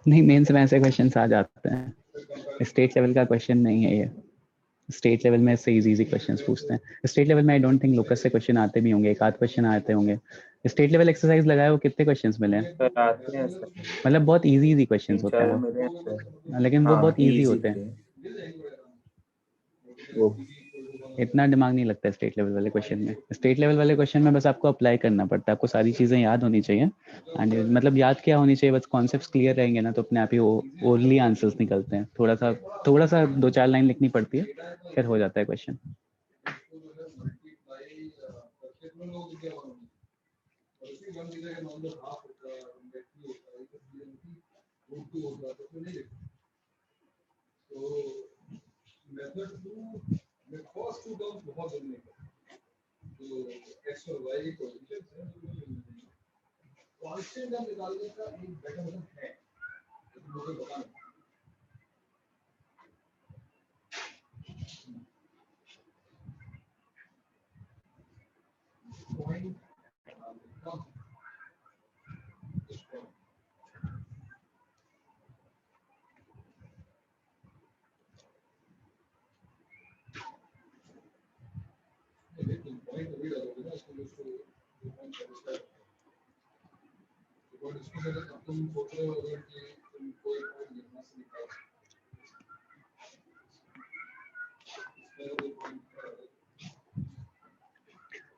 S1: नहीं, mains में ऐसे क्वेश्चंस आ जाते हैं. स्टेट लेवल का क्वेश्चन नहीं है ये. स्टेट लेवल में से इजी क्वेश्चंस पूछते हैं. स्टेट लेवल में आई डोंट थिंक लोकस से क्वेश्चन आते भी होंगे, एक आध क्वेश्चन आते होंगे. स्टेट लेवल एक्सरसाइज लगाए हो, कितने क्वेश्चंस मिले हैं?
S7: सर आते हैं सर,
S1: मतलब बहुत इजी क्वेश्चंस होते हैं
S7: मिले हैं सर।
S1: वो, लेकिन वो
S7: हाँ,
S1: बहुत इजी
S7: easy
S1: होते
S7: थे।
S1: हैं. वो इतना दिमाग नहीं लगता है स्टेट लेवल वाले क्वेश्चन में. स्टेट लेवल वाले क्वेश्चन में बस आपको अप्लाई करना पड़ता है, आपको सारी चीजें याद होनी चाहिए. एंड मतलब याद क्या होनी चाहिए, बस कॉन्सेप्ट्स क्लियर रहेंगे ना तो अपने आप ही ओरली आंसर्स निकलते हैं. थोड़ा सा 2-4 लाइन लिखनी पड़ती है, फिर हो जाता है क्वेश्चन.
S14: मेथड 2 में फर्स्ट टू टर्म्स बहुत जरूरी है. तो x और y की कोएफिशिएंट्स हैं, कांस्टेंट हम निकालने का एक बेटर मेथड है, लेकिन मुझे बताना पॉइंट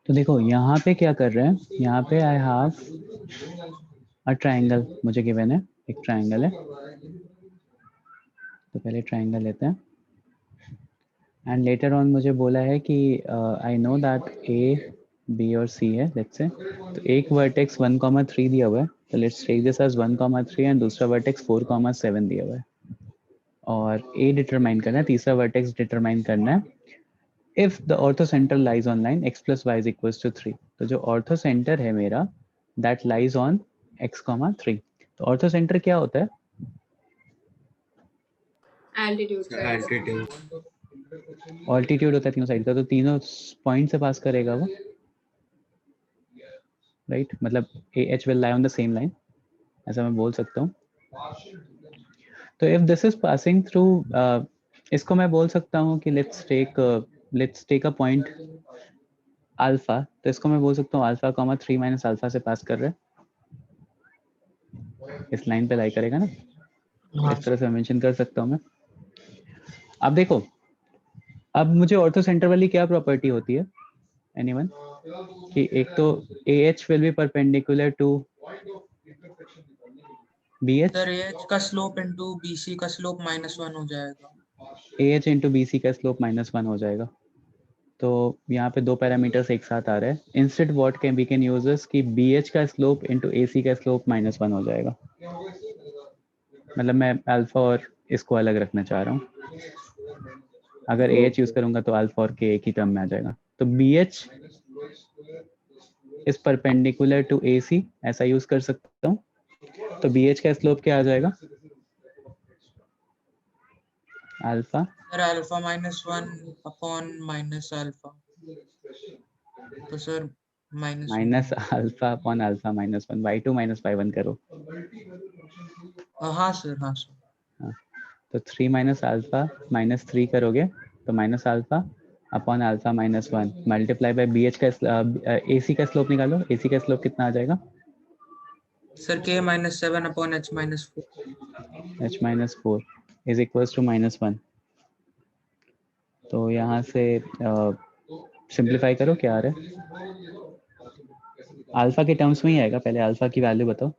S1: तो देखो यहाँ पे क्या कर रहे हैं, यहाँ पे आई हैव अ ट्राइंगल, मुझे गिवन है एक ट्राइंगल है. तो पहले ट्राइंगल लेते हैं. एंड लेटर ऑन मुझे बोला है कि I know that A B और सी है, लेट्स से. तो एक वर्टेक्स 1,3 दिया हुआ है, तो let's take this as 1,3 and दूसरा वर्टेक्स 4,7 दिया हुआ है. और ए डिटरमाइन करना है, तीसरा वर्टेक्स डिटरमाइन करना है. If the orthocenter lies on line x plus y is equals to 3, तो जो orthocenter है मेरा that lies on x, 3. तो orthocenter क्या होता है?
S3: एल्टीट्यूड
S1: ऑल्टीट्यूड होता है तीनों साइड का, तो तीनों पॉइंट से पास करेगा वो, राइट? मतलब AH will lie on the same line, ऐसा मैं बोल सकता हूँ. तो if this is passing through, इसको मैं बोल सकता हूँ कि let's take a point alpha. तो इसको मैं बोल सकता हूँ अल्फा 3 माइनस अल्फा से पास कर रहे हैं, इस लाइन पे लाई करेगा ना. इस तरह से मेंशन कर सकता हूँ मैं. अब देखो, अब मुझे ऑर्थो सेंटर वाली क्या प्रॉपर्टी होती है एनीवन, कि एक तो AH will be perpendicular to BH.
S8: Sir AH का स्लोप इनटू BC का स्लोप -1 हो जाएगा.
S1: AH इंटू BC का स्लोप -1 हो जाएगा. तो यहाँ पे दो पैरामीटर्स एक साथ आ रहे हैं. Instead what can we can use this कि BH का स्लोप इंटू AC का स्लोप -1 हो जाएगा. मतलब मैं अल्फा और इसको अलग रखना चाह रहा हूँ. अगर AH यूज करूंगा तो अल्फा और K एक ही टर्म में आ जाएगा. तो BH is perpendicular to AC, ऐसा यूज कर सकता हूँ. तो BH का स्लोप क्या आ जाएगा? Alpha
S8: sir alpha -1 upon minus alpha, तो sir
S1: minus alpha upon alpha -1 y2 - y1 करो.
S8: हाँ सर, हाँ सर.
S1: हाँ, तो 3 माइनस अल्फा -3 करोगे तो minus alpha upon alpha -1 multiply by BH का AC का स्लोप निकालो. AC का स्लोप कितना आ जाएगा?
S8: Sir k minus 7 upon h minus 4.
S1: h minus 4 is equals to -1. तो यहाँ से सिंप्लीफाई करो, क्या आ रहा है? अल्फा के टर्म्स में ही आएगा, पहले अल्फा की वैल्यू बताओ,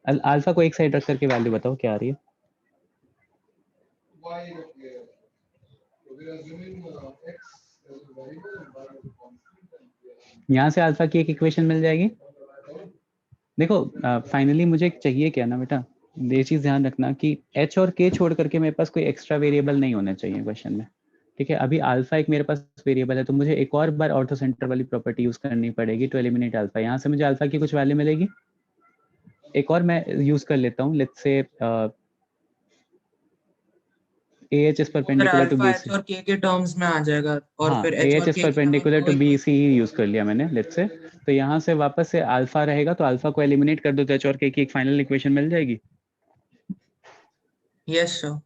S1: अल्फा को एक साइड रख करके वैल्यू बताओ क्या आ रही है। यहाँ से अल्फा की एक इक्वेशन मिल जाएगी। देखो फाइनली मुझे चाहिए क्या ना बेटा, ये चीज ध्यान रखना कि h और k छोड़ करके मेरे पास कोई एक्स्ट्रा वेरिएबल नहीं होना चाहिए क्वेश्चन में, ठीक है। अभी अल्फा एक मेरे पास वेरिएबल है, तो मुझे एक और बार ऑर्थो सेंटर वाली प्रॉपर्टी यूज करनी पड़ेगी टू एलिमिनेट अल्फा। यहाँ से मुझे अल्फा की कुछ वैल्यू मिलेगी, एक और मैं यूज कर लेता हूँ, let's say AH is perpendicular to
S8: alpha
S1: BC।
S8: h और k के टर्म्स में आ जाएगा और
S1: हाँ,
S8: फिर h
S1: AH
S8: और
S1: is
S8: k की
S1: perpendicular
S8: जगह
S1: to
S8: दो
S1: BC ही यूज कर लिया मैंने, लेट्स से। तो यहाँ से वापस से अल्फा रहेगा, तो अल्फा को एलिमिनेट कर दो तो h और k की एक फाइनल इक्वेशन मिल जाएगी।
S8: यस सर,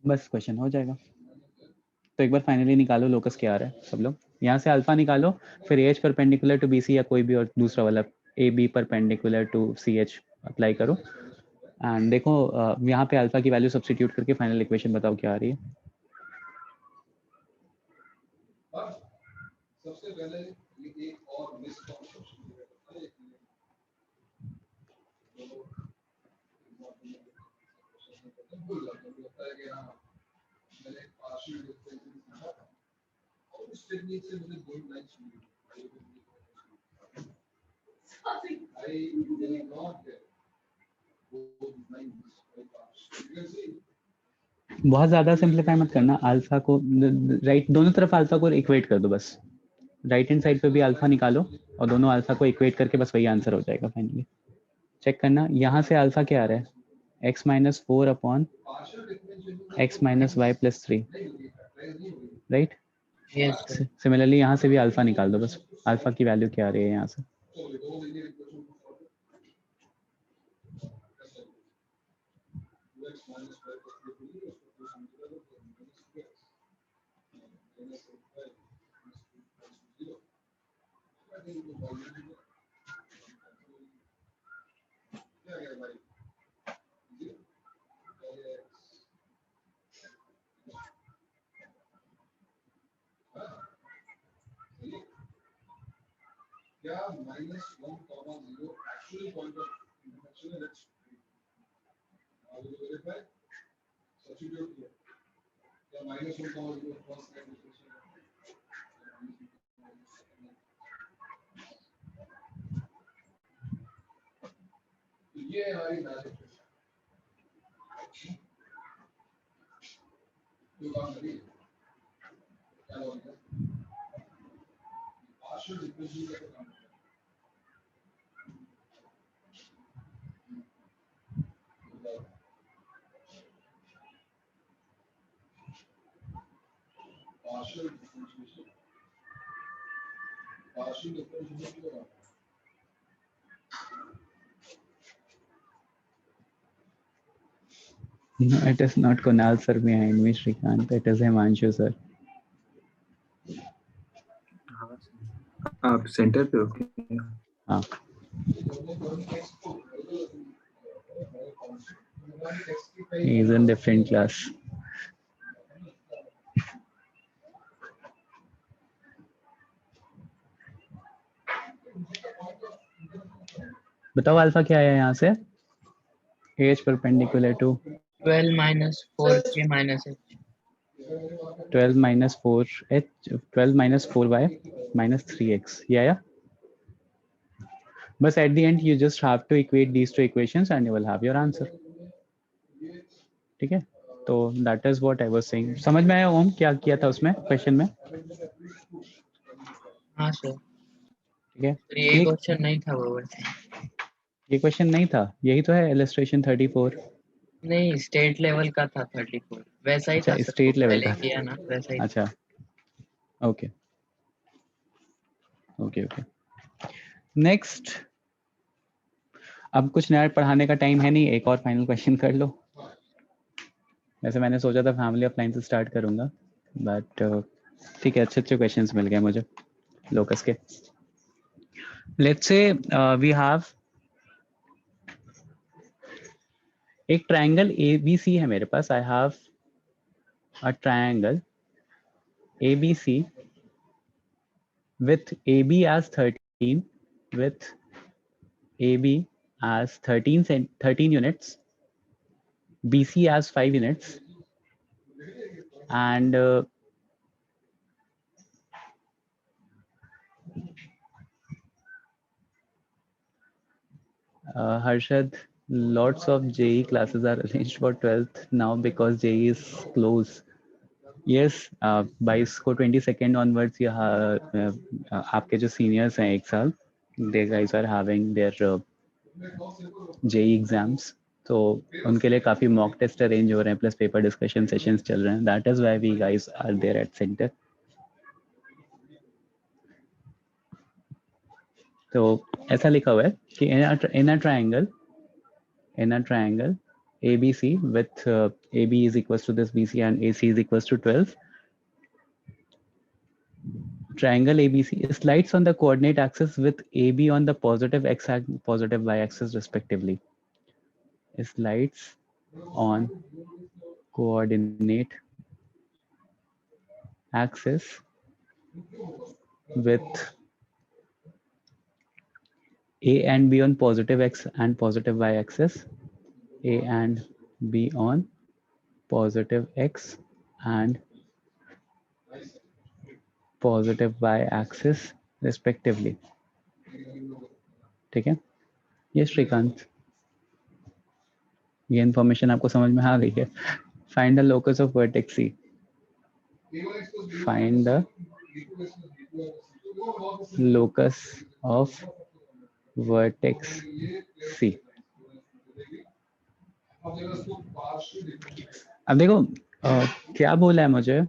S1: बस क्वेश्चन हो जाएगा। तो एक बार फाइनली निकालो लोकस क्या आ रहा है सब लोग। यहाँ से अल्फा निकालो, फिर AH परपेंडिकुलर टू BC या कोई भी और दूसरा वाला AB perpendicular to CH apply करो एंड देखो यहाँ पे अल्फा की वैल्यू सब्स्टिट्यूट करके फाइनल इक्वेशन बताओ क्या आ रही है।
S14: सबसे पहले ये एक और मिसकंसेप्शन है कि हाँ मैंने पार्शियल डिफरेंशियल सीखा था और उस टेक्निक से मुझे दो लाइन्स मिली। I really not get those lines.
S1: बहुत ज्यादा सिंप्लीफाई मत करना, अल्फा को राइट दोनों तरफ अल्फा को इक्वेट कर दो बस, राइट हैंड साइड पे भी अल्फा निकालो और दोनों अल्फा को इक्वेट करके बस वही आंसर हो जाएगा फाइनली। चेक करना यहाँ से अल्फा क्या आ रहा है, x minus 4 upon x minus y plus 3, right. Similarly यहाँ से भी अल्फा निकाल दो बस, अल्फा की वैल्यू क्या आ रही है यहाँ से।
S14: क्या -1, 0 एक्चुअली पॉइंट ऑफ इंटरसेक्शन है? लेट्स वेरीफाई सब्स्टिट्यूट किया क्या -1, 0 फर्स्ट लाइन इंटरसेक्शन है? ये हमारी मैजिक जो काम करी क्या होगा पार्शियल डिफरेंशियल का काम partial differentiation क्या होगा?
S1: No, it is not Kunal sir behind me, Shrikant. It is Himanshu sir.
S12: आप सेंटर पे हो?
S1: हाँ। He is in different class. बताओ अल्फा क्या है यहाँ से, AH perpendicular to
S10: 12 minus 4k minus h
S1: 12 minus 4h 12 minus 4y minus 3x ये आया। बस at the end you just have to equate these two equations and you will have your answer, ठीक है। तो that is what I was saying। समझ में आया ओम क्या किया था उसमें क्वेश्चन में?
S10: हाँ सर,
S1: ठीक है।
S10: ये क्वेश्चन नहीं था वो वैसे।
S1: ये क्वेश्चन नहीं था, यही तो है इलस्ट्रेशन 34।
S10: नहीं, स्टेट लेवल का था 34, वैसा ही था सर,
S1: स्टेट लेवल का
S10: किया ना वैसा ही।
S1: अच्छा ओके ओके ओके। नेक्स्ट, अब कुछ नया पढ़ाने का टाइम है नहीं, एक और फाइनल क्वेश्चन कर लो। वैसे मैंने सोचा था फैमिली ऑफ लाइन से स्टार्ट करूंगा, बट ठीक है, अच्छे अच्छे क्वेश्चंस मिल गए मुझे लोकस के। लेट्स से वी हैव एक ट्रायंगल ABC है मेरे पास. I have a triangle ABC with AB as 13, with AB as 13 units, BC as 5 units, and Harshad, lots of JE classes are arranged for 12th now because JE is close. Yes, 22 को 22nd onwards यहाँ आपके जो seniors हैं एक साल, they guys are having their JE exams. तो उनके लिए काफ़ी mock test arrange हो रहे हैं, plus paper discussion sessions चल रहे हैं. That is why we guys are there at center. तो ऐसा लिखा हुआ है कि in a triangle ABC with AB is equals to this BC and AC is equals to 12. Triangle ABC slides on the coordinate axis with AB on the positive x and positive y axis respectively. Slides on coordinate axis with A and B on positive x and positive y axis, A and B on positive x and positive y axis respectively. ठीक है, ये श्रीकांत, ये information आपको समझ में आ गई है. Find the locus of vertex C. Find the locus of vertex C. अब देखो क्या बोला है मुझे,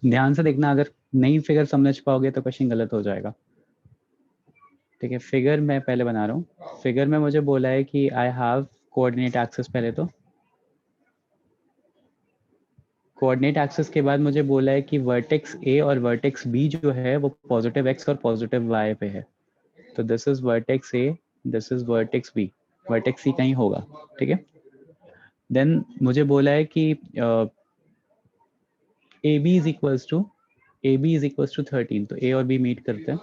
S1: ध्यान से देखना. अगर नहीं फिगर समझ पाओगे तो क्वेश्चन गलत हो जाएगा. ठीक है, फिगर मैं पहले बना रहा हूँ. फिगर में मुझे बोला है कि आई हैव कोऑर्डिनेट एक्सिस. पहले तो कोऑर्डिनेट एक्सिस के बाद मुझे बोला है कि वर्टेक्स ए और वर्टेक्स बी जो है वो पॉजिटिव एक्स और पॉजिटिव वाई पे है. तो this is vertex A, this is vertex B. Vertex C कहीं होगा. ठीक है, देन मुझे बोला है कि A B is equals to 13. तो ए और बी मीट करते हैं.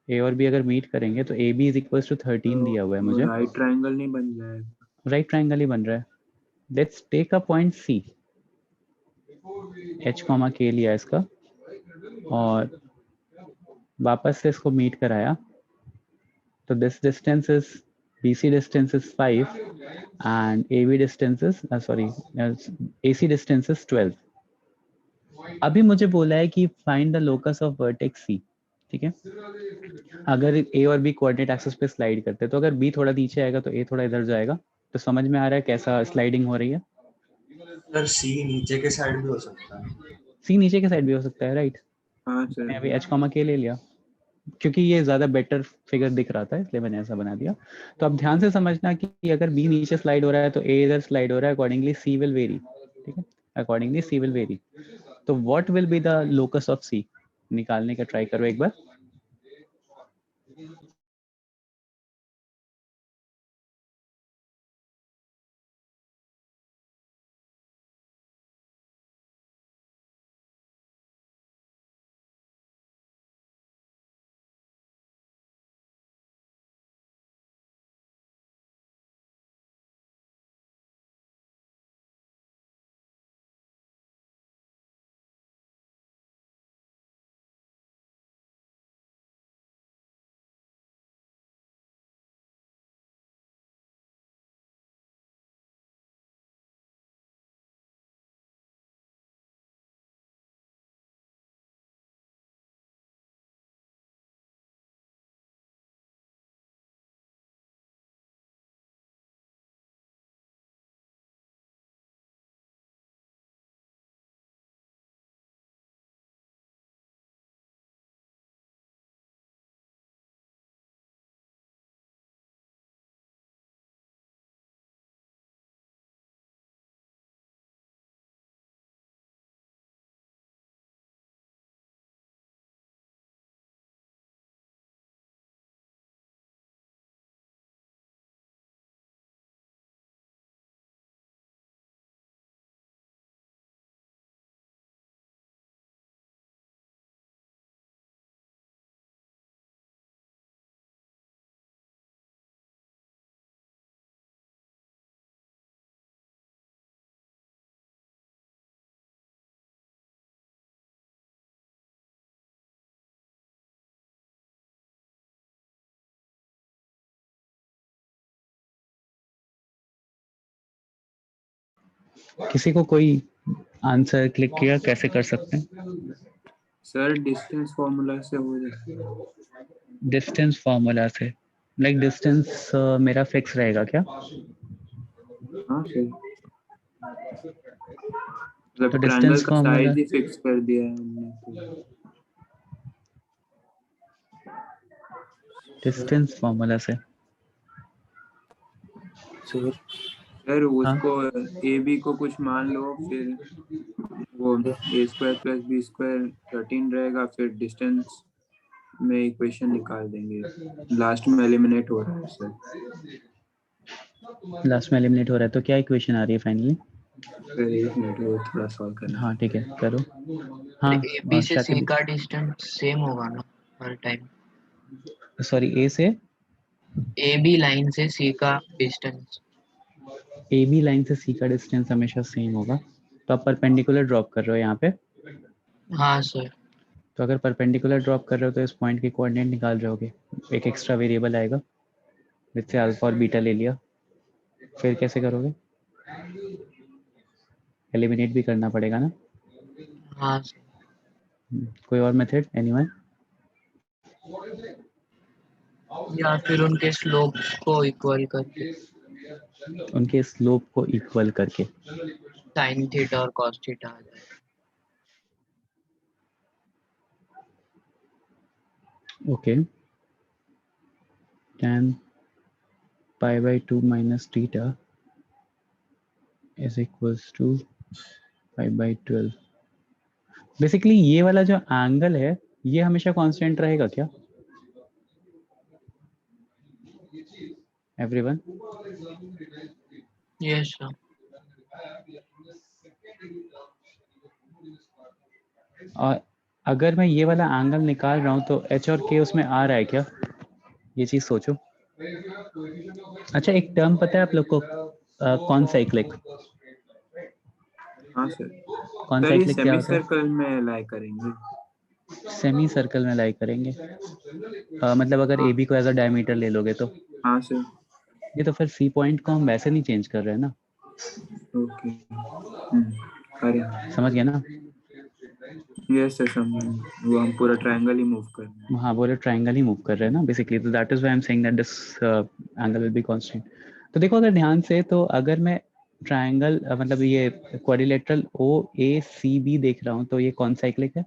S1: ए और बी अगर मीट करेंगे तो A B is equals to 13 दिया हुआ है मुझे.
S7: राइट ट्रायंगल नहीं बन जाएगा.
S1: राइट ट्रायंगल ही बन रहा है. Let's take a point C. H comma K लिया इसका और वापस से इसको मीट कराया. तो this distance is BC distance is 5 and AB distance is AC distance is 12. अभी मुझे बोला है कि find the locus of vertex C. ठीक है, अगर A और B कोऑर्डिनेट एक्सिस पे स्लाइड करते हैं तो अगर B थोड़ा नीचे आएगा तो A थोड़ा इधर जाएगा. तो समझ में आ रहा है कैसा स्लाइडिंग हो रही है.
S9: सर सी नीचे के साइड भी हो सकता है.
S1: C नीचे के साइड भी हो सकता है. राइट,
S7: हाँ सर.
S1: मैंने अभी H कॉमा के ले लिया क्योंकि ये ज्यादा बेटर फिगर दिख रहा था, इसलिए मैंने ऐसा बना दिया. तो अब ध्यान से समझना कि अगर बी नीचे स्लाइड हो रहा है तो ए इधर स्लाइड हो रहा है. Accordingly C will vary. ठीक है, अकॉर्डिंगली सी विल वेरी. तो what will be the locus of C निकालने का ट्राई करो एक बार. किसी को कोई आंसर क्लिक किया, कैसे कर सकते हैं?
S7: सर डिस्टेंस फॉर्मूला से हो जाएगा।
S1: डिस्टेंस फार्मूला से, लाइक डिस्टेंस मेरा फिक्स रहेगा क्या?
S7: हाँ सर, मतलब
S1: तो
S7: ट्रायंगल
S1: डिस्टेंस
S7: का
S1: फार्मूला,
S7: साइज ही फिक्स कर दिया है हमने तो।
S1: डिस्टेंस फार्मूला से
S7: सर उसको ए बी को कुछ मान लो, फिर वो ए स्क्वायर प्लस बी स्क्वायर 13 रहेगा, फिर डिस्टेंस में इक्वेशन निकाल देंगे। लास्ट में एलिमिनेट हो रहा है सर।
S1: लास्ट में एलिमिनेट हो रहा है, तो क्या इक्वेशन आ रही है फाइनली?
S7: सर एक मिनट वो थोड़ा सॉल्व करना है।
S1: हाँ ठीक है, करो। हाँ,
S10: ए बी
S1: और
S10: से सी
S1: शाकिब,
S10: का डिस्टेंस सेम होगा ना हर टाइम?
S1: सॉरी, ए से
S10: ए बी लाइन से सी का डिस्टेंस,
S1: ए बी लाइन से सी का डिस्टेंस हमेशा सेम होगा। तो आप परपेंडिकुलर ड्रॉप कर रहे हो यहाँ पे,
S10: हाँ सर।
S1: तो अगर परपेंडिकुलर ड्रॉप कर रहे हो तो इस पॉइंट के कोऑर्डिनेट निकाल रहे होगे, एक एक्स्ट्रा वेरिएबल आएगा जिससे अल्फा और बीटा ले लिया, फिर कैसे करोगे? एलिमिनेट भी करना पड़ेगा ना।
S10: हाँ सर।
S1: कोई और मेथड, एनीवन?
S10: या फिर उनके स्लोप को इक्वल करके,
S1: उनके स्लोप को इक्वल करके,
S10: साइन थीटा और कॉस थीटा आ जाए।
S1: Okay, tan pi by 2 minus theta is equals to pi by 12। Basically ये वाला जो एंगल है ये हमेशा कांस्टेंट रहेगा क्या एवरीवन?
S10: Yes sir.
S1: और अगर मैं ये वाला एंगल निकाल रहा हूँ तो एच और के उसमें आ रहा है क्या, ये चीज सोचो। अच्छा, एक टर्म पता है आप लोग को, कौन साइक्लिक?
S7: हाँ सर।
S1: कौन
S7: सर ये
S1: साइक्लिक क्या
S7: सेमी
S1: होता है?
S7: सर्कल में लाई करेंगे।
S1: सेमी सर्कल में लाई करेंगे, मतलब अगर ए बी को एज अ डायमीटर ले लोगे तो।
S7: हाँ सर।
S1: ये तो फिर सी पॉइंट को हम वैसे नहीं चेंज कर रहे हैं ना।
S7: ओके, करें।
S1: समझ गया ना?
S7: यस सर, समझ। वो हम पूरा ट्रायंगल ही मूव कर रहे हैं।
S1: हाँ, पूरा ट्रायंगल ही मूव कर रहे हैं ना बेसिकली, तो that is why I am saying that this angle will be constant. तो देखो अगर ध्यान से, तो अगर मैं ट्रायंगल मतलब ये क्वाड्रिलेटरल ओ ए सी बी देख रहा हूँ तो ये कौन साइक्लिक है?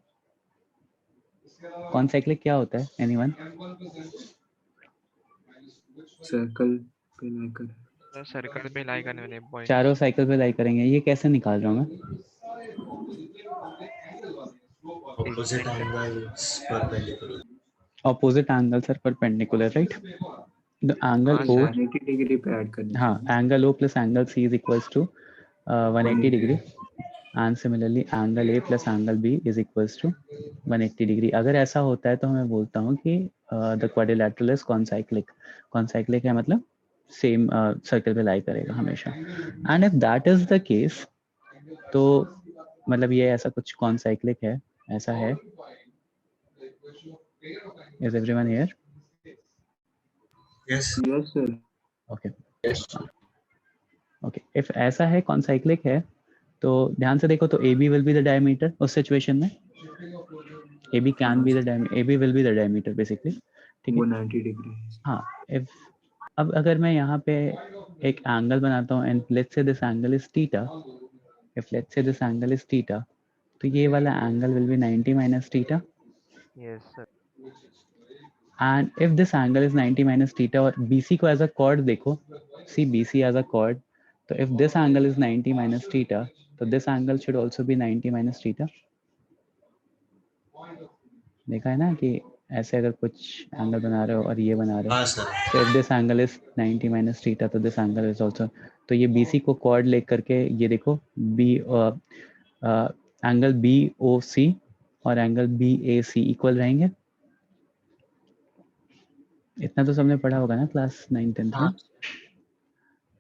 S1: कौन साइक्लिक क्या होता है, एनीवन?
S7: सर्कल पे लाई कर,
S13: सर्कल पे लाई करने वाले पॉइंट,
S1: चारों साइकिल पे लाई करेंगे। ये कैसे निकाल रहा हूँ मैं?
S9: Opposite angles perpendicular.
S1: Opposite angles are perpendicular, right? The angle
S13: हाँ
S1: ओ,
S13: सर।
S7: 180 डिग्री पे ऐड करना।
S1: हाँ, angle O plus angle C is equals to 180 degree, and similarly angle A plus angle B is equals to 180 degree. अगर ऐसा होता है तो मैं बोलता हूँ कि the quadrilateral is concyclic. Concyclic है मतलब सेम सर्कल पे लाई करेगा हमेशा। And if that is the case, तो मतलब ये ऐसा कुछ कॉन्साइक्लिक है, ऐसा है। Is everyone here?
S9: Yes
S7: yes sir.
S1: Okay, okay, if ऐसा है, कॉन्साइक्लिक है, तो ध्यान से देखो, तो A B will be the diameter उस सिचुएशन में। A B can be the diameter, A B will be the diameter basically, ठीक है?
S7: 190 डिग्री।
S1: हाँ, इफ अब अगर मैं यहाँ पे एक एंगल बनाता हूँ and let's say this angle is theta, if let's say this angle is theta, तो ये वाला angle will be 90 minus theta.
S13: Yes sir.
S1: And if this angle is 90 minus theta, और BC को एज अ कॉर्ड देखो, see BC as a chord, तो if this angle is 90 minus theta, तो this angle should also be 90 minus theta. देखा है ना कि ऐसे अगर कुछ एंगल बना रहे हो और ये बना रहे हो,
S9: हाँ सर।
S1: तो if this angle is 90 minus theta, तो दिस एंगल इज आल्सो, तो ये BC को कॉर्ड ले करके ये देखो, एंगल BOC और एंगल BAC इक्वल रहेंगे। इतना तो सबने पढ़ा होगा ना क्लास 9-10 में।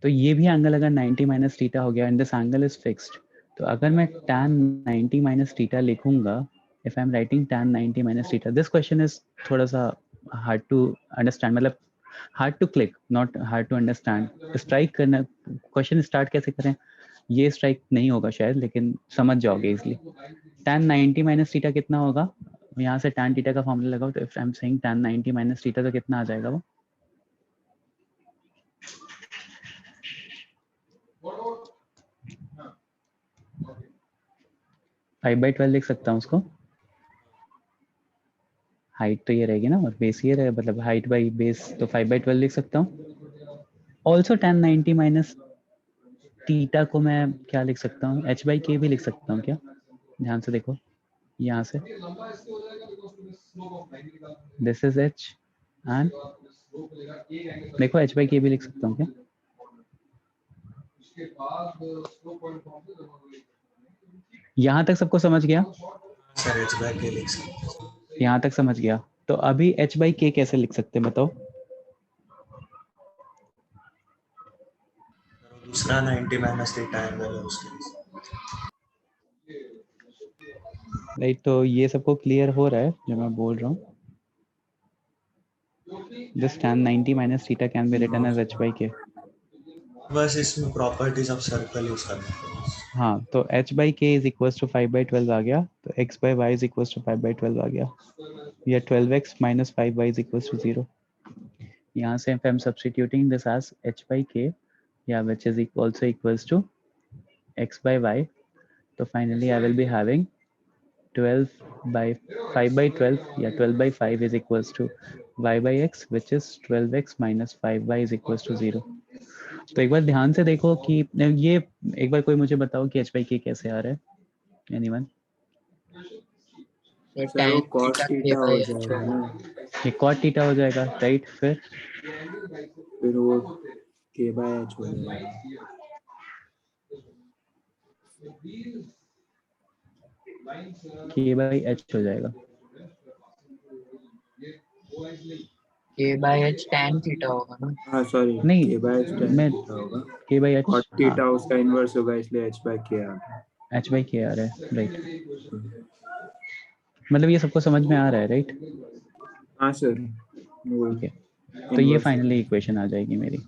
S1: तो ये भी एंगल अगर 90 माइनस थीटा हो गया and this angle is fixed, तो अगर मैं tan 90 माइनस थीटा लिखूंगा, if I am writing tan 90 minus theta, this question is थोड़ा सा हार्ड टू अंडरस्टैंड, मतलब hard to click, not hard to understand. Strike करना, क्वेश्चन स्टार्ट कैसे करें, ये स्ट्राइक नहीं होगा शायद, लेकिन समझ जाओगे इजिली। tan 90 माइनस थीटा कितना होगा, यहाँ से tan थीटा का फॉर्मूला लगाओ, तो if I am saying tan 90 minus theta तो कितना आ जाएगा वो? फाइव बाई 12 लिख सकता हूँ उसको। हाइट तो ये रहेगी ना, और बेस ये रहे, मतलब हाइट बाई बेस, तो 5/12 लिख सकता हूँ। ऑल्सो tan 90 माइनस थीटा को मैं क्या लिख सकता हूँ, h/k भी लिख सकता हूँ क्या? ध्यान से देखो, यहाँ से दिस इज h एंड देखो h/k भी लिख सकता हूँ क्या? यहाँ तक सबको समझ गया?
S9: सर h/k लिख सकते हैं।
S1: यहाँ तक समझ गया। तो अभी h/k कैसे लिख सकते हैं बताओ?
S9: दूसरा 90 माइनस थीटा एंगल है उसके लिए।
S1: राइट, तो ये सबको क्लियर हो रहा है जो मैं बोल रहा हूँ? This tan 90 minus theta can be written as h/k.
S9: बस इसमें प्रॉपर्टीज ऑफ सर्कल यूज करना है।
S1: हाँ, तो h/k is equals to 5/12 आ गया, तो x/y is equals to 5/12 आ गया, या 12x minus 5y is equals to 0. यहाँ से if I'm substituting this as h/k, yeah, which is also equals to x/y, तो finally I will be having 5/12, yeah, 12/5 is equals to y/x, which is 12x minus 5y is equals to 0. तो एक बार ध्यान से देखो कि ये, एक बार कोई मुझे बताओ कि h/k कैसे आ रहा है? एनीवन?
S7: सर वो cos थीटा हो जाएगा ना,
S1: ये cot थीटा हो जाएगा, राइट? फिर
S7: वो k/h हो जाएगा।
S1: k/h हो जाएगा।
S10: k/h tan थीटा होगा ना?
S7: हाँ सॉरी,
S1: नहीं,
S7: k/h tan
S1: मैं
S7: थीटा होगा,
S1: k/h,
S7: cot थीटा उसका इनवर्स होगा, इसलिए h/k आ गया।
S1: h/k आ रहा है, राइट? मतलब ये सबको समझ में आ रहा है, राइट?
S7: हाँ सर,
S1: ठीक है, तो ये फाइनली इक्वेशन आ जाएगी मेरी।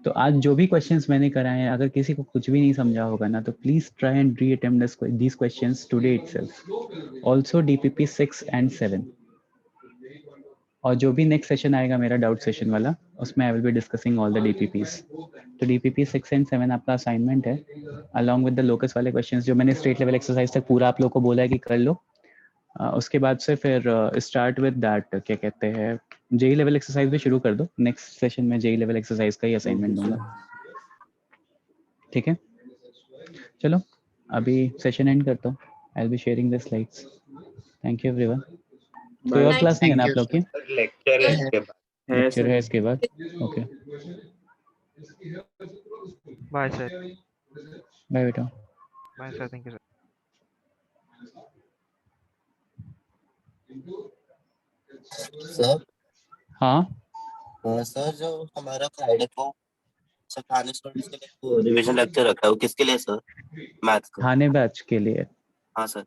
S1: तो आज जो भी क्वेश्चंस मैंने कराए हैं, अगर किसी को कुछ भी नहीं समझा होगा ना, तो please try and reattempt these questions today itself, also DPP 6 and 7। और जो भी नेक्स्ट सेशन आएगा मेरा डाउट सेशन वाला, उसमें I will be discussing all the DPPs। तो DPP 6 and 7 आपका असाइनमेंट है, अलॉन्ग विद द लोकस वाले क्वेश्चंस जो मैंने स्टेट लेवल एक्सरसाइज तक पूरा आप लोग को बोला है कि कर लो। उसके बाद से फिर स्टार्ट विद दैट, क्या कहते हैं, जेई लेवल एक्सरसाइज भी शुरू कर दो। नेक्स्ट सेशन में जेई लेवल एक्सरसाइज का ही असाइनमेंट दूंगा, ठीक है? चलो अभी सेशन एंड करता हूँ, I will be sharing the slides. Thank you everyone. कोई और क्लास नहीं है ना आप लोग की?
S5: लेक्चर है इसके बाद।
S1: लेक्चर है इसके बाद, ओके,
S13: बाय सर।
S1: बाय बेटा।
S13: Bye sir, thank you sir.
S15: Sir
S1: हाँ
S15: सर, जो हमारा फ्राइडे को सर खाने स्टूडेंट्स के लिए रिवीजन लेक्चर रखा है, वो किसके लिए सर? मैथ्स का।
S1: खाने बैच के लिए।
S15: हाँ सर।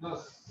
S14: Plus